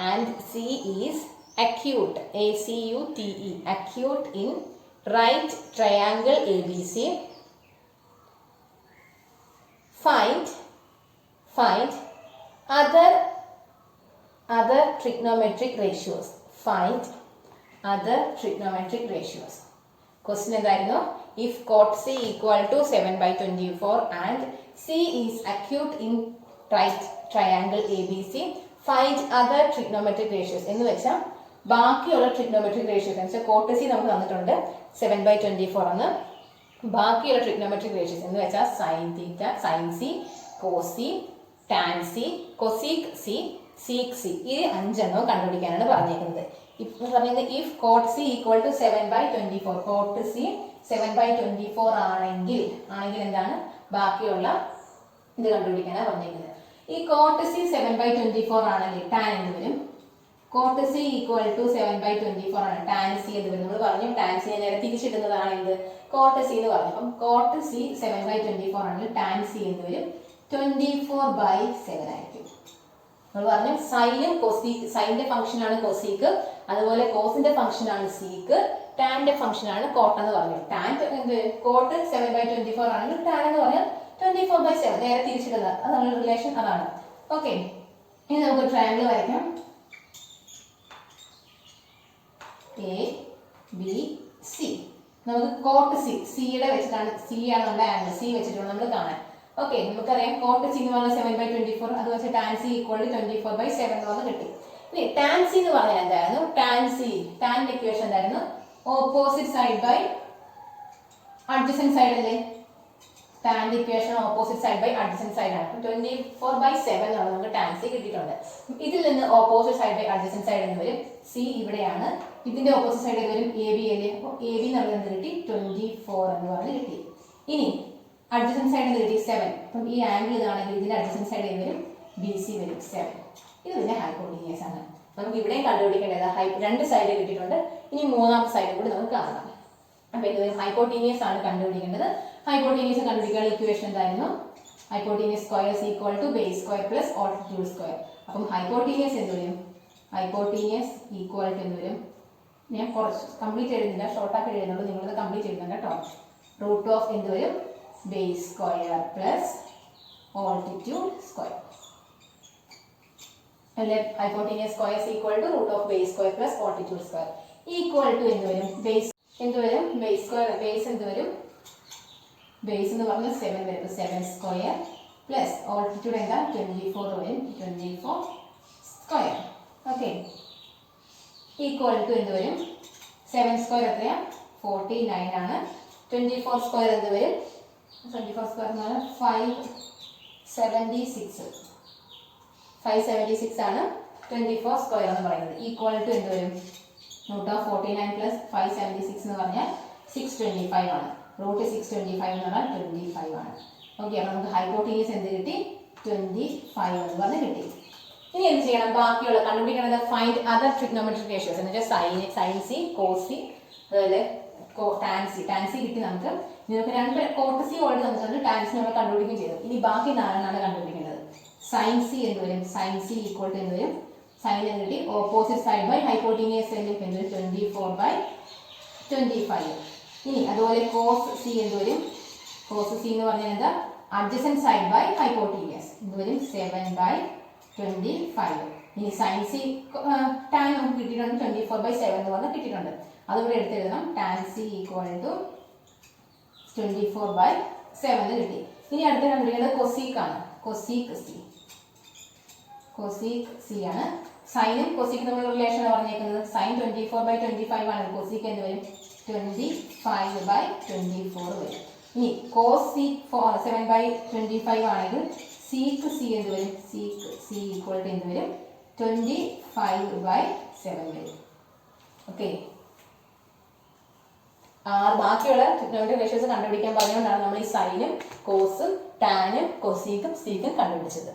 and C is acute, ACUTE, acute in right triangle ABC. Find other trigonometric ratios. Find other trigonometric ratios. Question എന്തായിരുന്നു? If cot C equal to 7/24 and C is acute in right triangle ABC, find other trigonometric ratios. എന്ന് വെച്ചാൽ ബാക്കിയുള്ള trigonometric ratios എന്ന് വെച്ചാൽ cot C നമുക്ക് തന്നിട്ടുണ്ട് 7/24 ആണ്. ബാക്കിയുള്ള ട്രിഗ്നോമെട്രിക് റേഷ്യോസ് എന്ന് വെച്ചാൽ sine theta, sine C, cos C, tan C, cosec C, sec C, ഈ 5 എണ്ണവും കണ്ടുപിടിക്കാനാണ് പറഞ്ഞേക്കുന്നത്. ഇപ്പോൾ പറയുന്നത് if cot C equal to 7/24, cot C 7/24 ആണെങ്കിൽ എന്താണ് ബാക്കിയുള്ള ഇത് കണ്ടുപിടിക്കാനാണ് പറഞ്ഞേക്കുന്നത്. ഈ കോട്ട് സി 7/24 ആണെങ്കിൽ ടാൻ എന്ന് വരും. കോട്ട് സി ഈക്വൽ ടു 7/24 ആണ്. ടാൻ സി എന്ന് വരും. നമ്മൾ പറഞ്ഞു ടാൻ സി നേരെ തിരിച്ചിടുന്നതാണ് എന്ത് കോട്ട് സി എന്ന് പറഞ്ഞു. അപ്പം കോട്ട് സി 7/24 ആണെങ്കിൽ ടാൻ സി എന്ന് വരും 24/7 ആയിരിക്കും. നമ്മൾ പറഞ്ഞു സൈനും കൊസീക്ക്, സൈനിന്റെ ഫംഗ്ഷൻ ആണ് കൊസീക്ക്, അതുപോലെ കോസിന്റെ ഫംഗ്ഷൻ ആണ് സീക്ക്, ടാന്റെ ഫംഗ്ഷൻ ആണ് കോട്ട് എന്ന് പറഞ്ഞു. ടാൻ എന്ത് കോട്ട് 7/24 ആണെങ്കിൽ ടാൻ എന്ന് പറഞ്ഞാൽ 24/7 നേരെ തിരിച്ചിടുന്നത്. അതാണ് റിലേഷൻ, അതാണ്. ഓക്കെ, ഇനി നമുക്ക് ട്രയാങ്കിൾ വരയ്ക്കാം. A B C. നമുക്ക് കോട്ട് സി, സിയുടെ വെച്ചിട്ടാണ്, സി ആണ് നമ്മുടെ ആംഗിൾ, സി വെച്ചിട്ടാണ് നമ്മൾ കാണാൻ. ഓക്കെ, നമുക്കറിയാം കോട്ട് സി എന്ന് പറഞ്ഞാൽ 7/24, അത് വെച്ച് ടാൻ സി ഈക്വൽ ടു 24/7 എന്ന് പറഞ്ഞ് കിട്ടി. ഇനി ടാൻ സി എന്ന് പറഞ്ഞാൽ എന്തായിരുന്നു? ടാൻ സി, ടാൻ്റെ ഇക്വേഷൻ എന്തായിരുന്നു? Opposite side by adjacent side അല്ലേ? ടാൻ്റെ equation opposite side by adjacent side ആണ്. 24/7 എന്നാണ് നമുക്ക് ടാൻ സി കിട്ടിയിട്ടുണ്ട്. ഇതിൽ നിന്ന് opposite side by adjacent side എന്ന് വരും. സി ഇവിടെയാണ്, ഇതിന്റെ ഓപ്പോസിറ്റ് സൈഡ് വരും എ ബി അല്ലേ? അപ്പോൾ എ ബി എന്നുള്ളത് എന്ത് കിട്ടി? 24 എന്ന് പറഞ്ഞ് കിട്ടി. ഇനി അഡ്ജസന്റ് സൈഡ് എന്ന് കിട്ടി 7. അപ്പം ഈ ആംഗിൾ ഇതാണെങ്കിൽ ഇതിന്റെ അഡ്ജസന്റ് സൈഡ് വരും ബി സി വരും 7. ഇത് പിന്നെ ഹൈപ്പോട്ടീനിയസ് ആണ്. നമുക്ക് ഇവിടെയും കണ്ടുപിടിക്കേണ്ടത് രണ്ട് സൈഡ് കിട്ടിയിട്ടുണ്ട്. ഇനി മൂന്നാമത്തെ സൈഡ് കൂടി നമുക്ക് കാണാം. അപ്പൊ ഇത് ഹൈപ്പോട്ടീനിയസ് ആണ് കണ്ടുപിടിക്കേണ്ടത്. ഹൈപ്പോട്ടീനിയസ് കണ്ടുപിടിക്കാനുള്ള ഇക്വേഷൻ എന്തായിരുന്നു? Hypotenuse square equal to base square plus altitude square. അപ്പം ഹൈപ്പോട്ടീനിയസ് എന്ത് വരും? ഹൈപ്പോട്ടീനിയസ് ഈക്വൽ ടു എന്ത് വരും? ഞാൻ കുറച്ച് കംപ്ലീറ്റ് എഴുതുന്നില്ല, ഷോർട്ടാക്കി എഴുതുന്നുള്ളൂ, നിങ്ങളത് കംപ്ലീറ്റ് എഴുതുന്നുണ്ട് കേട്ടോ. റൂട്ട് ഓഫ് എന്ത് വരും? Base square plus altitude square അല്ലെ? Hypotenuse square equal to root of base square plus altitude square equal to എന്ത് വരും? ബേസ് എന്ത് വരും? ബേസ് സ്ക്വയർ, ബേസ് എന്ത് വരും? ബേസ് എന്ന് പറഞ്ഞാൽ 7 വരും. 7 സ്ക്വയർ പ്ലസ് ഓൾട്ടിറ്റ്യൂഡ് എന്താ? 24 വരും. 24 സ്ക്വയർ. ഓക്കെ, ഈക്വൽ ടു എന്ത് വരും? 7 സ്ക്വയർ എത്രയാ? 49 ആണ്. 24 സ്ക്വയർ എന്ത് വരും? 24 സ്ക്വയർ എന്ന് പറഞ്ഞാൽ 576 ആണ് 24 സ്ക്വയർ എന്ന് പറയുന്നത്. ഈക്വൽ ടു എന്ത് വരും? റൂട്ട് ഓഫ് 49 പ്ലസ് 576 എന്ന് പറഞ്ഞാൽ 625 ആണ്. റൂട്ട് 625 എന്ന് പറഞ്ഞാൽ 25 ആണ്. ഓക്കെ, അപ്പോൾ നമുക്ക് ഹൈപ്പോട്ടീനിയസ് എന്ത് കിട്ടി? 25 എന്ന് പറഞ്ഞ് കിട്ടി. ഇനി എന്ത് ചെയ്യണം? ബാക്കിയുള്ള കണ്ടുപിടിക്കേണ്ടത് ഫൈൻഡ് അതർ ട്രിഗ്നോമെട്രിക് റേഷ്യോസ് എന്ന് വെച്ചാൽ സൈൻ സി, കോസ് സി, അതുപോലെ ടാൻ സി. ടാൻ സി കിട്ടി നമുക്ക്. നിങ്ങൾക്ക് രണ്ട് കോട്ട് സി ഓൾറെഡി തന്നിട്ടുണ്ട്, ടാൻ സി നമ്മൾ കണ്ടുപിടിക്കുകയും ചെയ്തു. ഇനി ബാക്കി 4 കണ്ടുപിടിക്കേണ്ടത്. സൈൻ സി എന്ത് വരും? സൈൻ സി ഈക്വൽ ടു എന്ത് വരും? സൈൻ എന്ന് കിട്ടി. ഓപ്പോസിറ്റ് സൈഡ് ബൈ ഹൈപ്പോട്ടീനിയസ് എന്ത് വരും? 24/25. ഇനി അതുപോലെ കോസ് സി എന്ത് വരും? കോസ് സി എന്ന് പറഞ്ഞാൽ എന്താ? അഡ്ജസന്റ് സൈഡ് ബൈ ഹൈപ്പോട്ടീനിയസ് എന്ത് വരും? 7/25. ഇനി സൈൻ സി ടാൻ നമുക്ക് കിട്ടിയിട്ടുണ്ട് 24/7 എന്ന് പറഞ്ഞാൽ കിട്ടിയിട്ടുണ്ട്. അതുകൂടെ എടുത്തെഴുതണം. ടാൻ സി ഈക്വൽ ടു 24/7 കിട്ടി. ഇനി അടുത്ത കണ്ടുപിടിക്കേണ്ടത് കൊസീക്ക് ആണ്. കൊസീക്ക് സി, കൊസീക്ക് സി ആണ്. സൈനും കൊസീക്ക് തമ്മിലുള്ള റിലേഷൻ പറഞ്ഞേക്കുന്നത് സൈൻ 24/25 ആണ്. കൊസീക്ക് എന്ത് വരും? 25/24 വരും. ഇനി കോസ് സി 7/25 ആണെങ്കിൽ സീക്ക് സി എന്ത് വരും? സീക്ക് സി ഈക്വൽ ടു എന്ത് വരും? 25/7 വരും. ഓക്കെ, ബാക്കിയുള്ള ട്രിഗ്നോമെട്രിക് റേഷ്യോസ് കണ്ടുപിടിക്കാൻ പറഞ്ഞുകൊണ്ടാണ് നമ്മൾ ഈ സൈനും കോസും ടാനും കൊസീക്കും സീക്കും കണ്ടുപിടിച്ചത്.